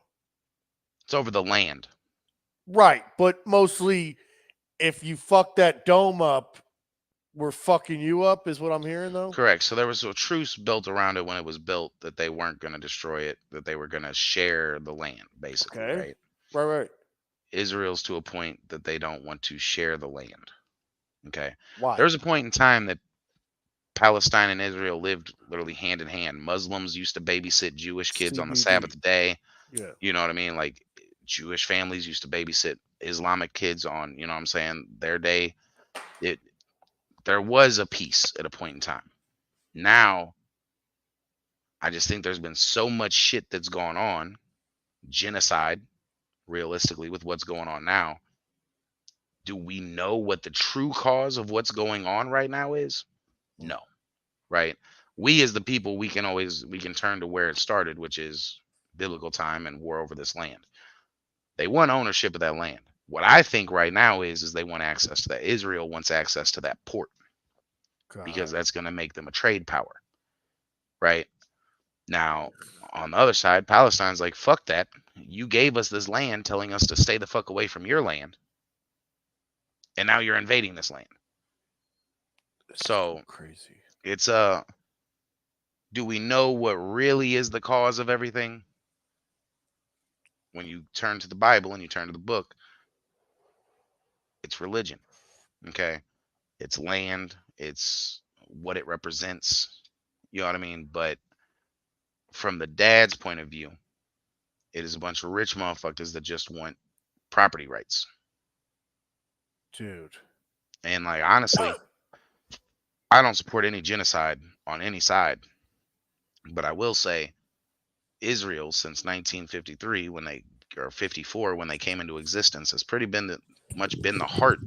It's over the land. Right. But mostly if you fuck that dome up, we're fucking you up, is what I'm hearing though. Correct. So there was a truce built around it when it was built that they weren't going to destroy it, that they were going to share the land, basically, Okay. right? Right. Israel's to a point that they don't want to share the land. Okay. Why? There was a point in time that Palestine and Israel lived literally hand in hand. Muslims used to babysit Jewish kids on the CBD. Sabbath day. Yeah. You know what I mean? Like Jewish families used to babysit Islamic kids on, you know what I'm saying, their day. There was a peace at a point in time. Now, I just think there's been so much shit that's gone on, genocide, realistically, with what's going on now. Do we know what the true cause of what's going on right now is? No. Right? We as the people, we can turn to where it started, which is biblical time and war over this land. They want ownership of that land. What I think right now is they want access to that. Israel wants access to that port because that's going to make them a trade power. Right? Now, on the other side, Palestine's like, fuck that. You gave us this land telling us to stay the fuck away from your land. And now you're invading this land. So crazy. It's do we know what really is the cause of everything? When you turn to the Bible and you turn to the book, it's religion. Okay? It's land, it's what it represents. You know what I mean? But from the dad's point of view, it is a bunch of rich motherfuckers that just want property rights. Dude. And like honestly, I don't support any genocide on any side. But I will say Israel since 1953 when they or 54 when they came into existence has pretty much been the heart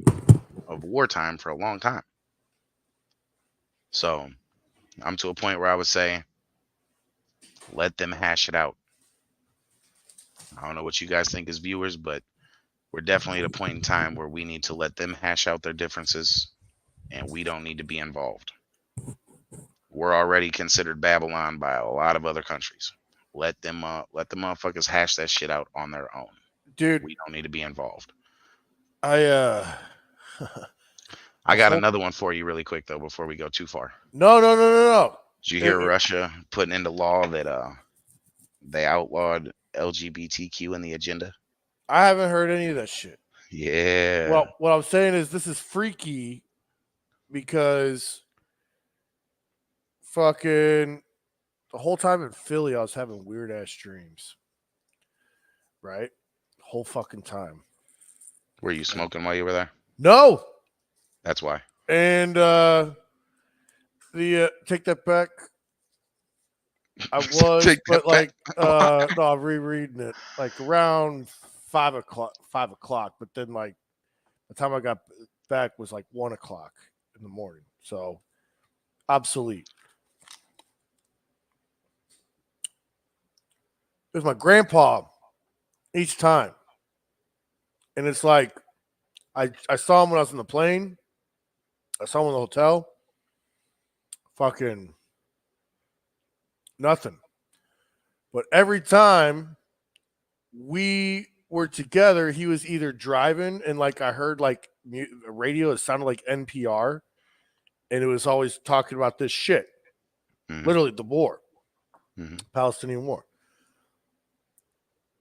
of wartime for a long time. So I'm to a point where I would say let them hash it out. I don't know what you guys think as viewers, but we're definitely at a point in time where we need to let them hash out their differences and we don't need to be involved. We're already considered Babylon by a lot of other countries. Let the motherfuckers hash that shit out on their own. Dude, we don't need to be involved. I got another one for you really quick though before we go too far. No. Did you hear Russia putting into law that they outlawed LGBTQ in the agenda? I haven't heard any of that shit. Yeah. Well, what I'm saying is this is freaky because fucking the whole time in Philly, I was having weird ass dreams. Right? The whole fucking time. Were you smoking while you were there? No. That's why. And take that back. I was, but like no, I'm rereading it like around 5 o'clock. But then like the time I got back was like 1 o'clock in the morning. So obsolete. There's my grandpa each time. And it's like I saw him when I was in the plane. I saw him in the hotel. Fucking nothing. But every time we were together, he was either driving and like I heard like radio. It sounded like NPR, and it was always talking about this shit. Mhm. Literally, the war, Mhm. Palestinian war,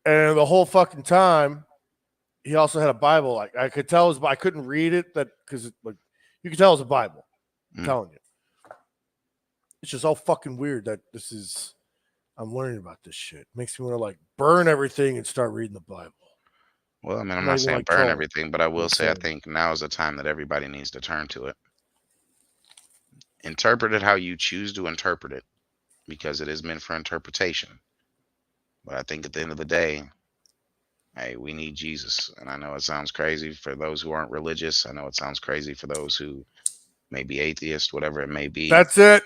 and the whole fucking time, he also had a Bible. Like I could tell, I couldn't read it because like you could tell it was a Bible. I'm telling you, it's just all fucking weird that this is. I'm learning about this shit. Makes me want to like burn everything and start reading the Bible. Well, I mean, I'm Not not even saying like burn Joel. everything, but I will Just say I saying. think now is the time that everybody needs to turn to it. Interpret it how you choose to interpret it, because it is meant for interpretation. But I think at the end of the day, hey, we need Jesus. And I know it sounds crazy for those who aren't religious. I know it sounds crazy for those who may be atheist, whatever it may be. That's it.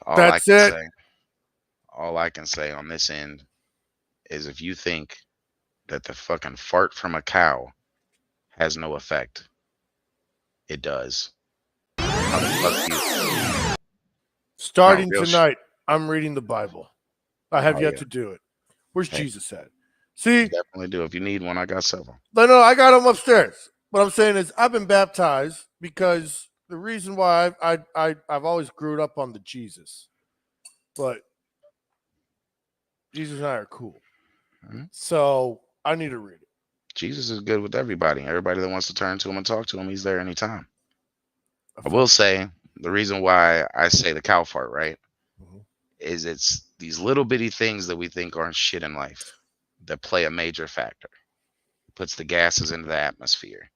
All I That's can it. say, all I can say on this end is if you think that the fucking fart from a cow has no effect, it does. How the fuck do you? Starting real tonight, I'm reading the Bible. I have Oh, yet yeah. to do it. Where's Hey. Jesus at? See, Definitely do. If you need one, I got several. no, I got him upstairs. What I'm saying is, I've been baptized because the reason why I've always grew up on the Jesus, but Jesus and I are cool. Mhm. So I need to read it. Jesus is good with everybody. Everybody that wants to turn to him and talk to him, he's there anytime. I I will fuck- say the reason why I say the cow fart, right, Mhm. is it's these little bitty things that we think aren't shit in life that play a major factor. It puts the gases into the atmosphere,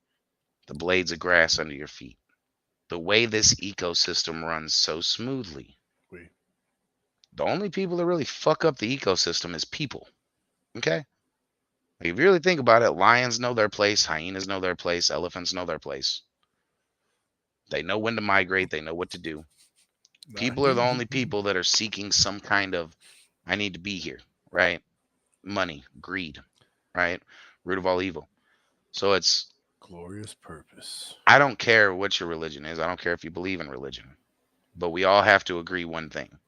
the blades of grass under your feet. The way this ecosystem runs so smoothly. Oui. The only people that really fuck up the ecosystem is people. Okay? Like, if you really think about it, lions know their place, hyenas know their place, elephants know their place. They know when to migrate, they know what to do. People are the only people that are seeking some kind of, I need to be here, right? Money, greed, right? Root of all evil. So it's, Glorious purpose. I don't care what your religion is. I don't care if you believe in religion. But we all have to agree one thing.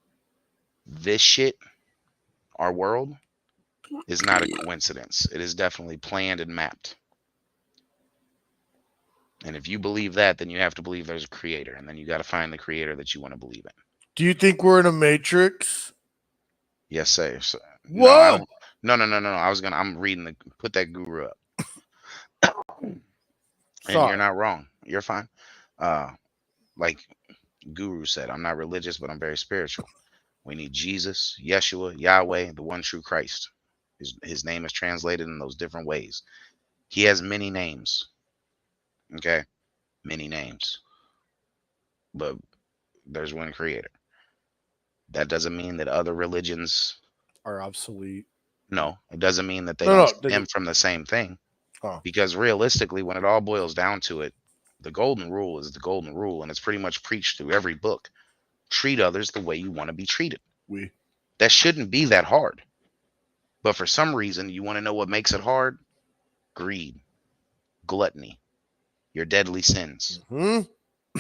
This shit, our world, is not a coincidence. It is definitely planned and mapped. And if you believe that, then you have to believe there's a creator. And then you got to find the creator that you want to believe in. Do you think we're in a matrix? Yes, sir. So, no, I What? don't. No. I'm reading put that guru up. And you're Sorry. not wrong. You're fine. Uh, like Guru said, I'm not religious, but I'm very spiritual. We need Jesus, Yeshua, Yahweh, the one true Christ. His name is translated in those different ways. He has many names. Okay? Many names. But there's one creator. That doesn't mean that other religions, Are obsolete. no, it doesn't mean that they No, don't they stem do. from the same thing. Oh. Because realistically, when it all boils down to it, the golden rule is the golden rule, and it's pretty much preached through every book. Treat others the way you want to be treated. Oui. That shouldn't be that hard. But for some reason, you want to know what makes it hard? Greed, gluttony, your deadly sins,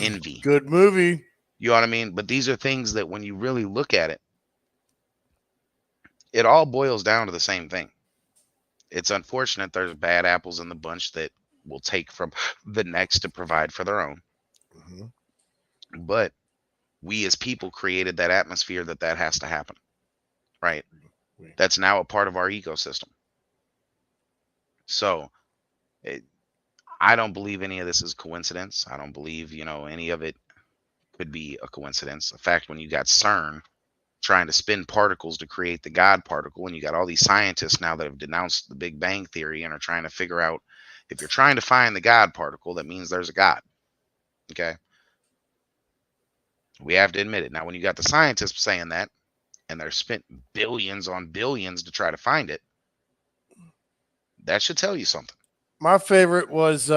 envy. Good movie. You know what I mean? But these are things that when you really look at it, it all boils down to the same thing. It's unfortunate there's bad apples in the bunch that will take from the next to provide for their own. Mm-hmm. But we as people created that atmosphere that has to happen, right? Oui. That's now a part of our ecosystem. So I don't believe any of this is coincidence. I don't believe, any of it could be a coincidence. In fact, when you got CERN trying to spin particles to create the God particle, and you got all these scientists now that have denounced the Big Bang Theory and are trying to figure out, if you're trying to find the God particle, that means there's a God. Okay? We have to admit it. Now, when you got the scientists saying that, and they're spent billions on billions to try to find it, that should tell you something. My favorite was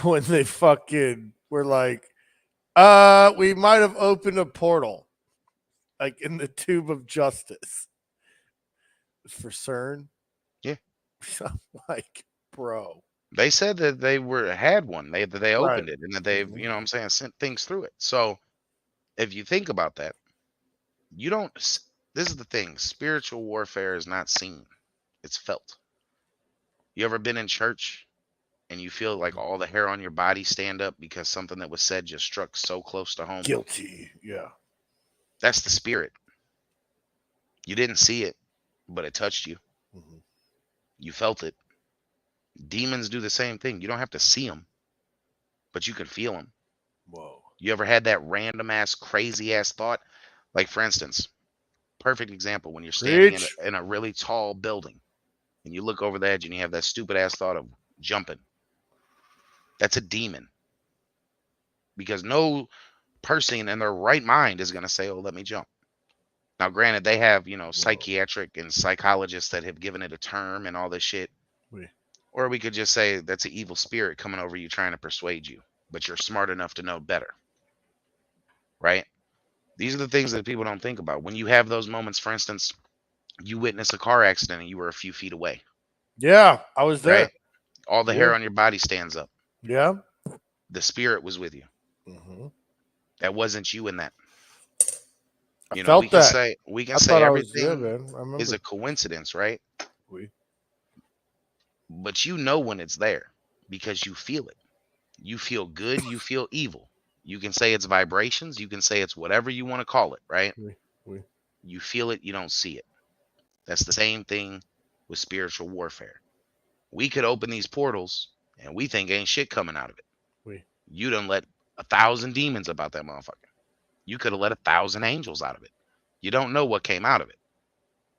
when they fucking were like, we might have opened a portal, like in the tube of justice. For CERN. Yeah. I'm like, bro. They said that they had one. They opened Right. it, and that they've, sent things through it. So if you think about that, you don't. This is the thing: spiritual warfare is not seen; it's felt. You ever been in church and you feel like all the hair on your body stand up because something that was said just struck so close to home. Guilty. Yeah. That's the spirit. You didn't see it, but it touched you. Mm-hmm. You felt it. Demons do the same thing. You don't have to see them, but you can feel them. Whoa. You ever had that random ass, crazy ass thought? Like, for instance, perfect example, when you're standing Preach. in a really tall building and you look over the edge and you have that stupid ass thought of jumping. That's a demon. Because no person in their right mind is going to say, oh, let me jump. Now, granted, they have, psychiatric and psychologists that have given it a term and all this shit. Oui. Or we could just say that's an evil spirit coming over you trying to persuade you, but you're smart enough to know better. Right? These are the things that people don't think about. When you have those moments, for instance, you witness a car accident and you were a few feet away. Yeah, I was there. Right? All the hair on your body stands up. Yeah. The spirit was with you. Mm-hmm. That wasn't you in that. I felt we can that. say I thought everything man. I remember. is a coincidence, right? Oui. But you know when it's there because you feel it. You feel good, you feel evil. You can say it's vibrations, you can say it's whatever you want to call it, right? Oui. Oui. You feel it, you don't see it. That's the same thing with spiritual warfare. We could open these portals and we think ain't shit coming out of it. Oui. You done let 1,000 demons about that motherfucker. You could have let 1,000 angels out of it. You don't know what came out of it.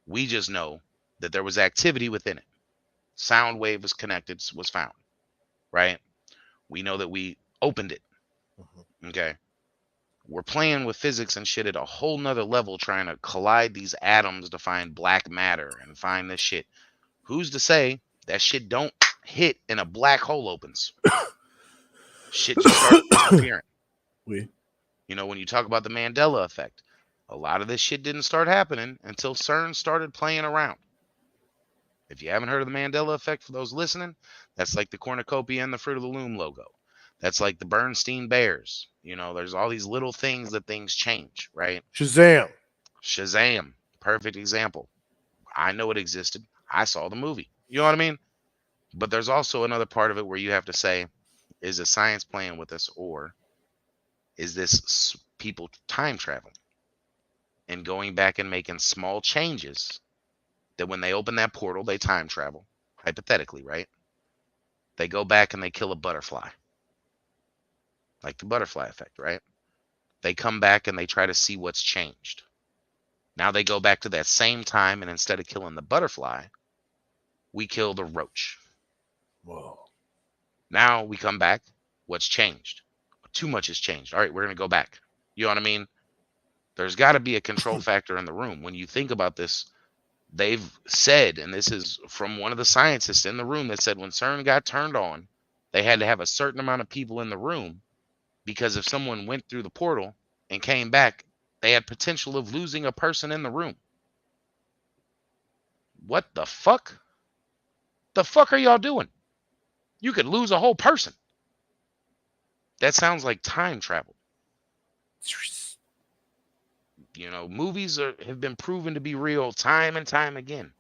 We just know that there was activity within it. Sound wave was connected, was found, right? We know that we opened it. Mm-hmm. Okay. We're playing with physics and shit at a whole nother level, trying to collide these atoms to find black matter and find this shit. Who's to say that shit don't hit and a black hole opens? Shit just starts disappearing. Oui. When you talk about the Mandela effect, a lot of this shit didn't start happening until CERN started playing around. If you haven't heard of the Mandela effect, for those listening, that's like the cornucopia and the Fruit of the Loom logo. That's like the Bernstein Bears. There's all these little things that things change, right? Shazam. Shazam. Perfect example. I know it existed. I saw the movie. You know what I mean? But there's also another part of it where you have to say, is the science playing with us, or is this people time traveling and going back and making small changes that when they open that portal, they time travel, hypothetically, right? They go back and they kill a butterfly, like the butterfly effect, right? They come back and they try to see what's changed. Now they go back to that same time, and instead of killing the butterfly, we kill the roach. Whoa. Now we come back. What's changed? Too much has changed. All right, we're going to go back. You know what I mean? There's got to be a control factor in the room. When you think about this, they've said, and this is from one of the scientists in the room, that said when CERN got turned on, they had to have a certain amount of people in the room, because if someone went through the portal and came back, they had potential of losing a person in the room. What the fuck? The fuck are y'all doing? You could lose a whole person. That sounds like time travel. Movies have been proven to be real time and time again.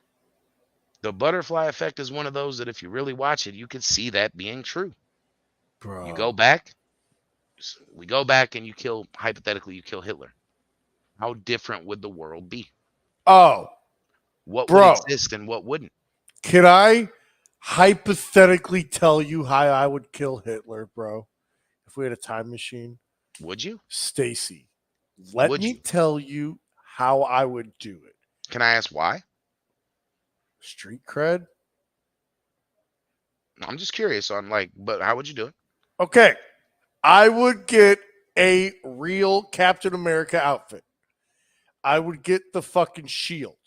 The butterfly effect is one of those that if you really watch it, you can see that being true. Bro. We go back and hypothetically, you kill Hitler. How different would the world be? Oh, What would bro. exist and what wouldn't? Can I hypothetically tell you how I would kill Hitler, bro? If we had a time machine? Would you? Stacy, let Would me you? tell you how I would do it. Can I ask why? Street cred? I'm just curious on but how would you do it? Okay. I would get a real Captain America outfit. I would get the fucking shield.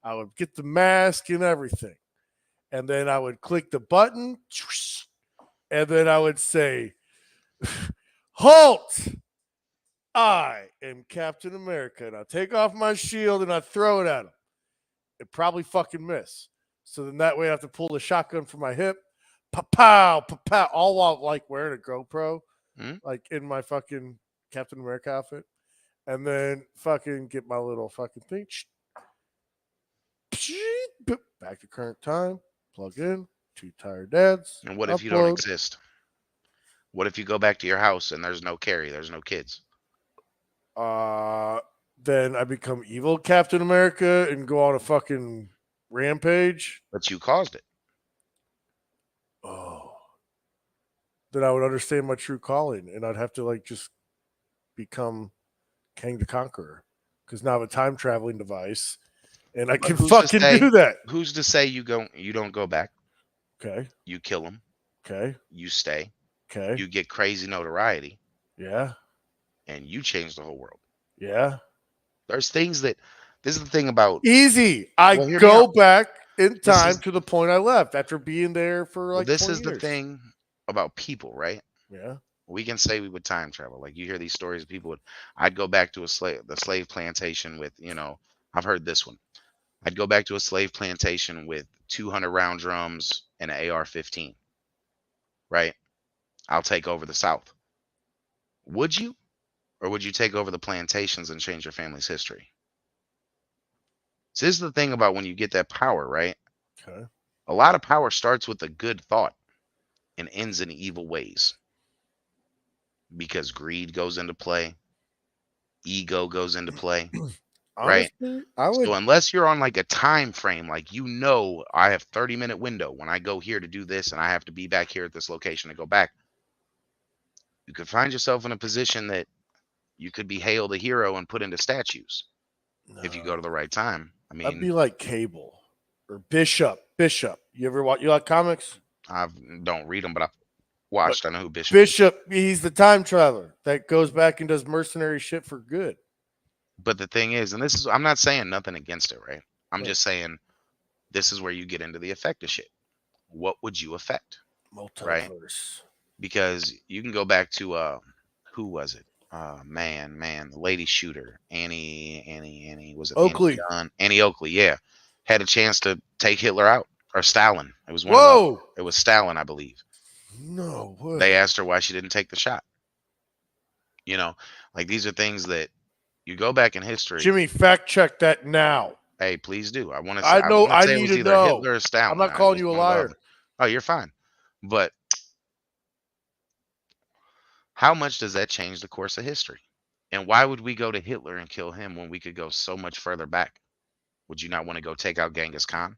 I would get the mask and everything. And then I would click the button. And then I would say, halt! I am Captain America. And I'll take off my shield and I'll throw it at him. It'd probably fucking miss. So then that way I have to pull the shotgun from my hip. Pa-pow, pa-pow. All while wearing a GoPro. Like in my fucking Captain America outfit. And then fucking get my little fucking thing. Back to current time. Plug in. Two tired dads. And what if you don't Upload. exist? What if you go back to your house and there's no Carrie, there's no kids? Then I become evil Captain America and go on a fucking rampage. But you caused it. Oh. Then I would understand my true calling and I'd have to like just become Kang the Conqueror. Because now I have a time traveling device and I can who's to fucking say- do that. Who's to say you don't go back? Okay. You kill him, Okay. you stay, Okay. you get crazy notoriety, Yeah. and you change the whole world. Yeah. There's things that this is the thing about Easy. I Well, hear me go out. back in This time is- to the point I left after being there for well, like this 20 is the years. thing about people, right? Yeah. We can say we would time travel. Like you hear these stories, people would. I'd go back to the slave plantation with, I've heard this one. I'd go back to a slave plantation with 200 round drums and an AR-15. Right? I'll take over the South. Would you, or would you take over the plantations and change your family's history? So this is the thing about when you get that power, right? Okay. A lot of power starts with a good thought and ends in evil ways. Because greed goes into play, ego goes into play, right? Honestly, I would. So unless you're on like a time frame, like I have 30-minute window when I go here to do this and I have to be back here at this location to go back, you could find yourself in a position that you could be hailed a hero and put into statues if you go to the right time. I I'd be mean, like Cable or Bishop. Bishop. You ever watch? You like comics? I don't read them, but I've watched. I know who Bishop is. Bishop. He's the time traveler that goes back and does mercenary shit for good. But the thing is, and this is, I'm not saying nothing against it, right? I'm Right. just saying this is where you get into the effect of shit. What would you affect? Multiverse. Because you can go back to who was it? The lady shooter, Annie, was it Oakley. Annie Oakley, yeah, had a chance to take Hitler out or Stalin. It was Whoa! it was Stalin, I believe. No way. They asked her why she didn't take the shot. Like these are things that you go back in history. Jimmy, fact check that now. Hey, please do. I want to. I know. I say it need was to either know. Hitler or Stalin. I'm not calling you a One or the liar. other. Oh, you're fine. But how much does that change the course of history? And why would we go to Hitler and kill him when we could go so much further back? Would you not want to go take out Genghis Khan?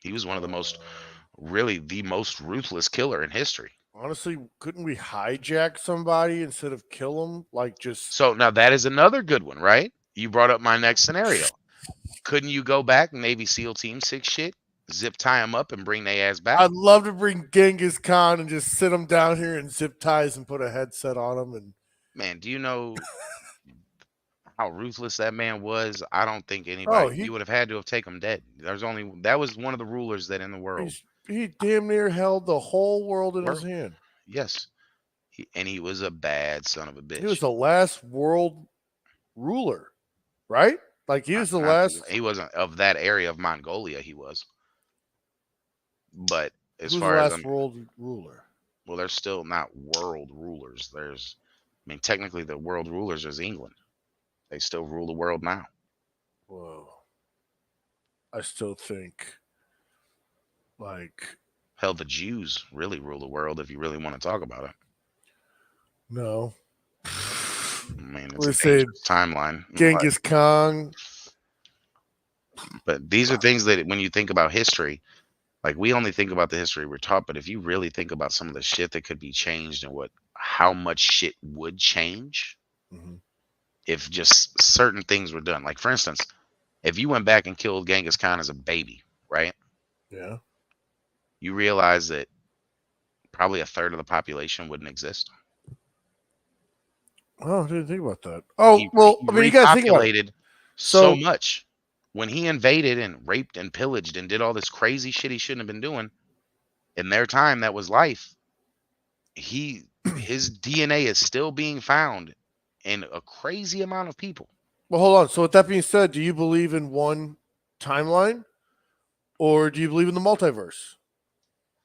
He was one of the most ruthless killer in history. Honestly, couldn't we hijack somebody instead of kill them? Like just. So now that is another good one, right? You brought up my next scenario. Couldn't you go back, Navy SEAL Team 6 shit, zip tie them up and bring their ass back? I'd love to bring Genghis Khan and just sit him down here in zip ties and put a headset on him. And man, do you know how ruthless that man was? I don't think anybody. You would have had to have taken him dead. That was one of the rulers that in the world. He damn near held the whole world in his hand. Yes, he was a bad son of a bitch. He was the last world ruler, right? Like he was the last. He wasn't of that area of Mongolia. He was, but as Who's far the as last world ruler? Well, there's still not world rulers. Technically, the world rulers is England. They still rule the world now. Whoa. I still think, like, hell, the Jews really rule the world if you really want to talk about it. No. It's a dangerous timeline. Genghis Khan. But these are things that when you think about history, like we only think about the history we're taught, but if you really think about some of the shit that could be changed and how much shit would change if just certain things were done. Like for instance, if you went back and killed Genghis Khan as a baby, right? Yeah. You realize that probably a third of the population wouldn't exist. Oh, I didn't think about that. Oh, you guys think about it. So much. When he invaded and raped and pillaged and did all this crazy shit he shouldn't have been doing, in their time, that was life. His DNA is still being found in a crazy amount of people. Well, hold on. So with that being said, do you believe in one timeline or do you believe in the multiverse?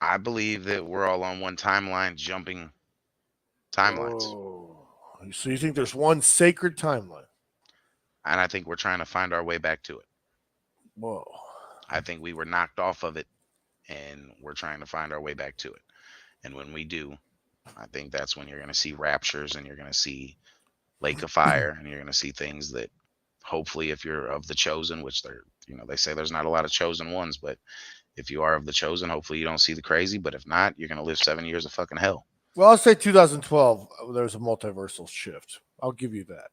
I believe that we're all on one timeline, jumping timelines. Oh. So you think there's one sacred timeline? And I think we're trying to find our way back to it. Whoa. I think we were knocked off of it, and we're trying to find our way back to it. And when we do, I think that's when you're going to see raptures, and you're going to see lake of fire, and you're going to see things that hopefully, if you're of the chosen, which they say there's not a lot of chosen ones, but if you are of the chosen, hopefully you don't see the crazy. But if not, you're going to live 7 years of fucking hell. Well, I'll say 2012, there's a multiversal shift. I'll give you that.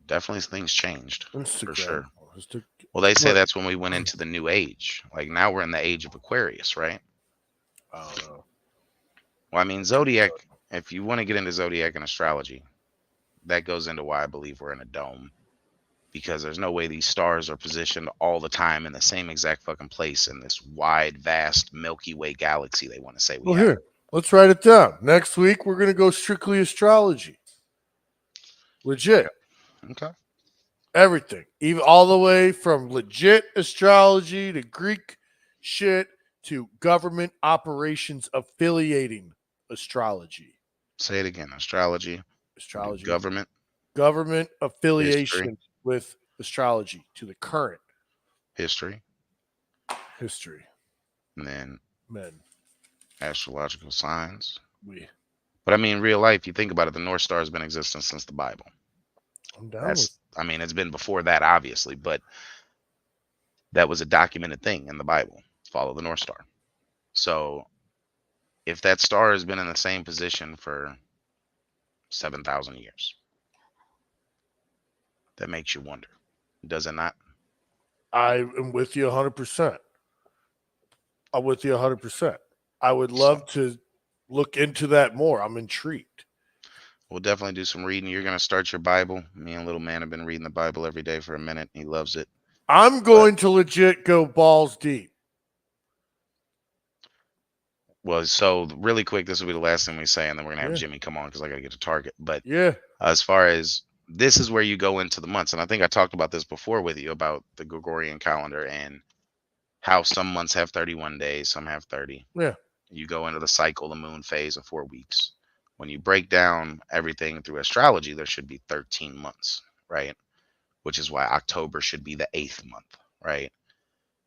Definitely things changed, Instagram. For sure. Well, they say that's when we went into the new age. Like now we're in the age of Aquarius, right? I don't know. Well, I mean, Zodiac, if you want to get into Zodiac and astrology, that goes into why I believe we're in a dome. Because there's no way these stars are positioned all the time in the same exact fucking place in this wide, vast Milky Way galaxy they want to say we have. Here, let's write it down. Next week, we're going to go strictly astrology. Legit. Okay. Everything. Even all the way from legit astrology to Greek shit to government operations affiliating astrology. Say it again. Astrology. Government affiliation history. With astrology to the current history. And then men. Astrological signs. But I mean, real life, you think about it, the North Star has been in existence since the Bible. I'm down with I mean, it's been before that, obviously, but that was a documented thing in the Bible. Follow the North Star. So if that star has been in the same position for 7,000 years, that makes you wonder, does it not? I am with you 100%. I'm with you 100%. I would love to look into that more. I'm intrigued. We'll definitely do some reading. You're going to start your Bible. Me and little man have been reading the Bible every day for a minute. He loves it. I'm going to legit go balls deep. Well, so really quick, this will be the last thing we say, and then we're going to have Jimmy come on because I got to get to Target. But as far as this is where you go into the months, and I think I talked about this before with you about the Gregorian calendar and how some months have 31 days, some have 30. Yeah. You go into the cycle, the moon phase of 4 weeks. When you break down everything through astrology, there should be 13 months, right? Which is why October should be the 8th month, right?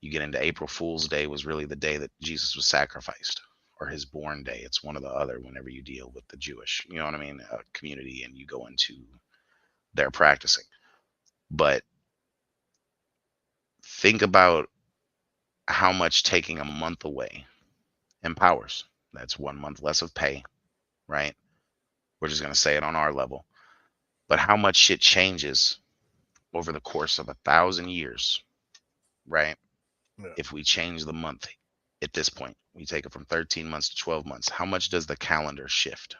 You get into April Fool's Day was really the day that Jesus was sacrificed, or his born day. It's one or the other whenever you deal with the Jewish, you know what I mean, community, and you go into their practicing. But think about how much taking a month away empowers. That's 1 month less of pay, right? We're just going to say it on our level. But how much shit changes over the course of 1,000 years, right? Yeah. If we change the month at this point, we take it from 13 months to 12 months. How much does the calendar shift?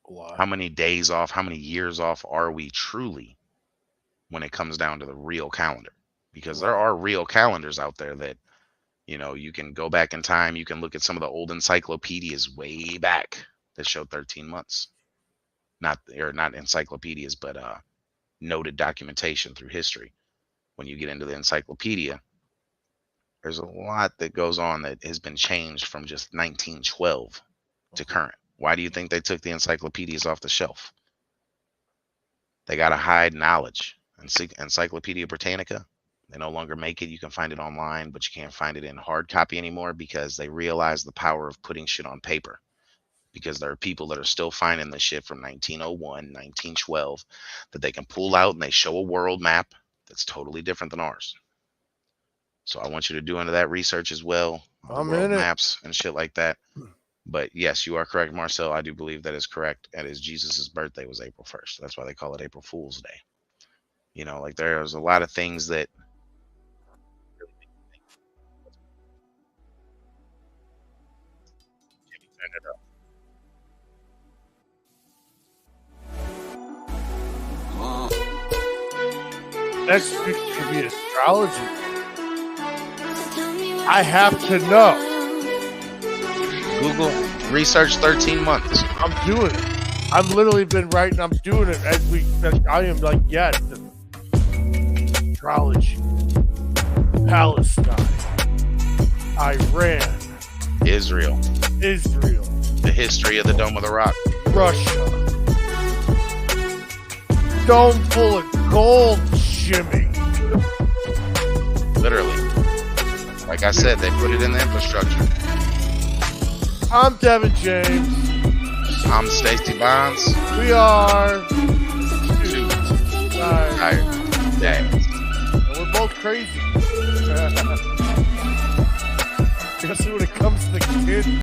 A lot. How many days off, how many years off are we truly when it comes down to the real calendar? Because there are real calendars out there that, you know, you can go back in time. You can look at some of the old encyclopedias way back that show 13 months. Not encyclopedias, but noted documentation through history. When you get into the encyclopedia, there's a lot that goes on that has been changed from just 1912 to current. Why do you think they took the encyclopedias off the shelf? They got to hide knowledge. Encyclopedia Britannica, they no longer make it. You can find it online, but you can't find it in hard copy anymore because they realize the power of putting shit on paper. Because there are people that are still finding this shit from 1901, 1912 that they can pull out, and they show a world map that's totally different than ours. So I want you to do into that research as well. World maps and shit like that. But yes, you are correct, Marcel. I do believe that is correct. And is Jesus's birthday was April 1st. That's why they call it April Fool's Day. You know, like there's a lot of things that next week should be astrology. I have to know. Google research 13 months. I'm doing it. I've literally been writing. I'm doing it as we. I am like, yes. Astrology. Palestine. Iran. Israel. The history of the Dome of the Rock. Russia. Dome full of gold, Jimmy. Like I said, they put it in the infrastructure. I'm Devin James. I'm Stacy Bonds. We are Two tired. tired dads. And we're both crazy. Especially when it comes to the kids.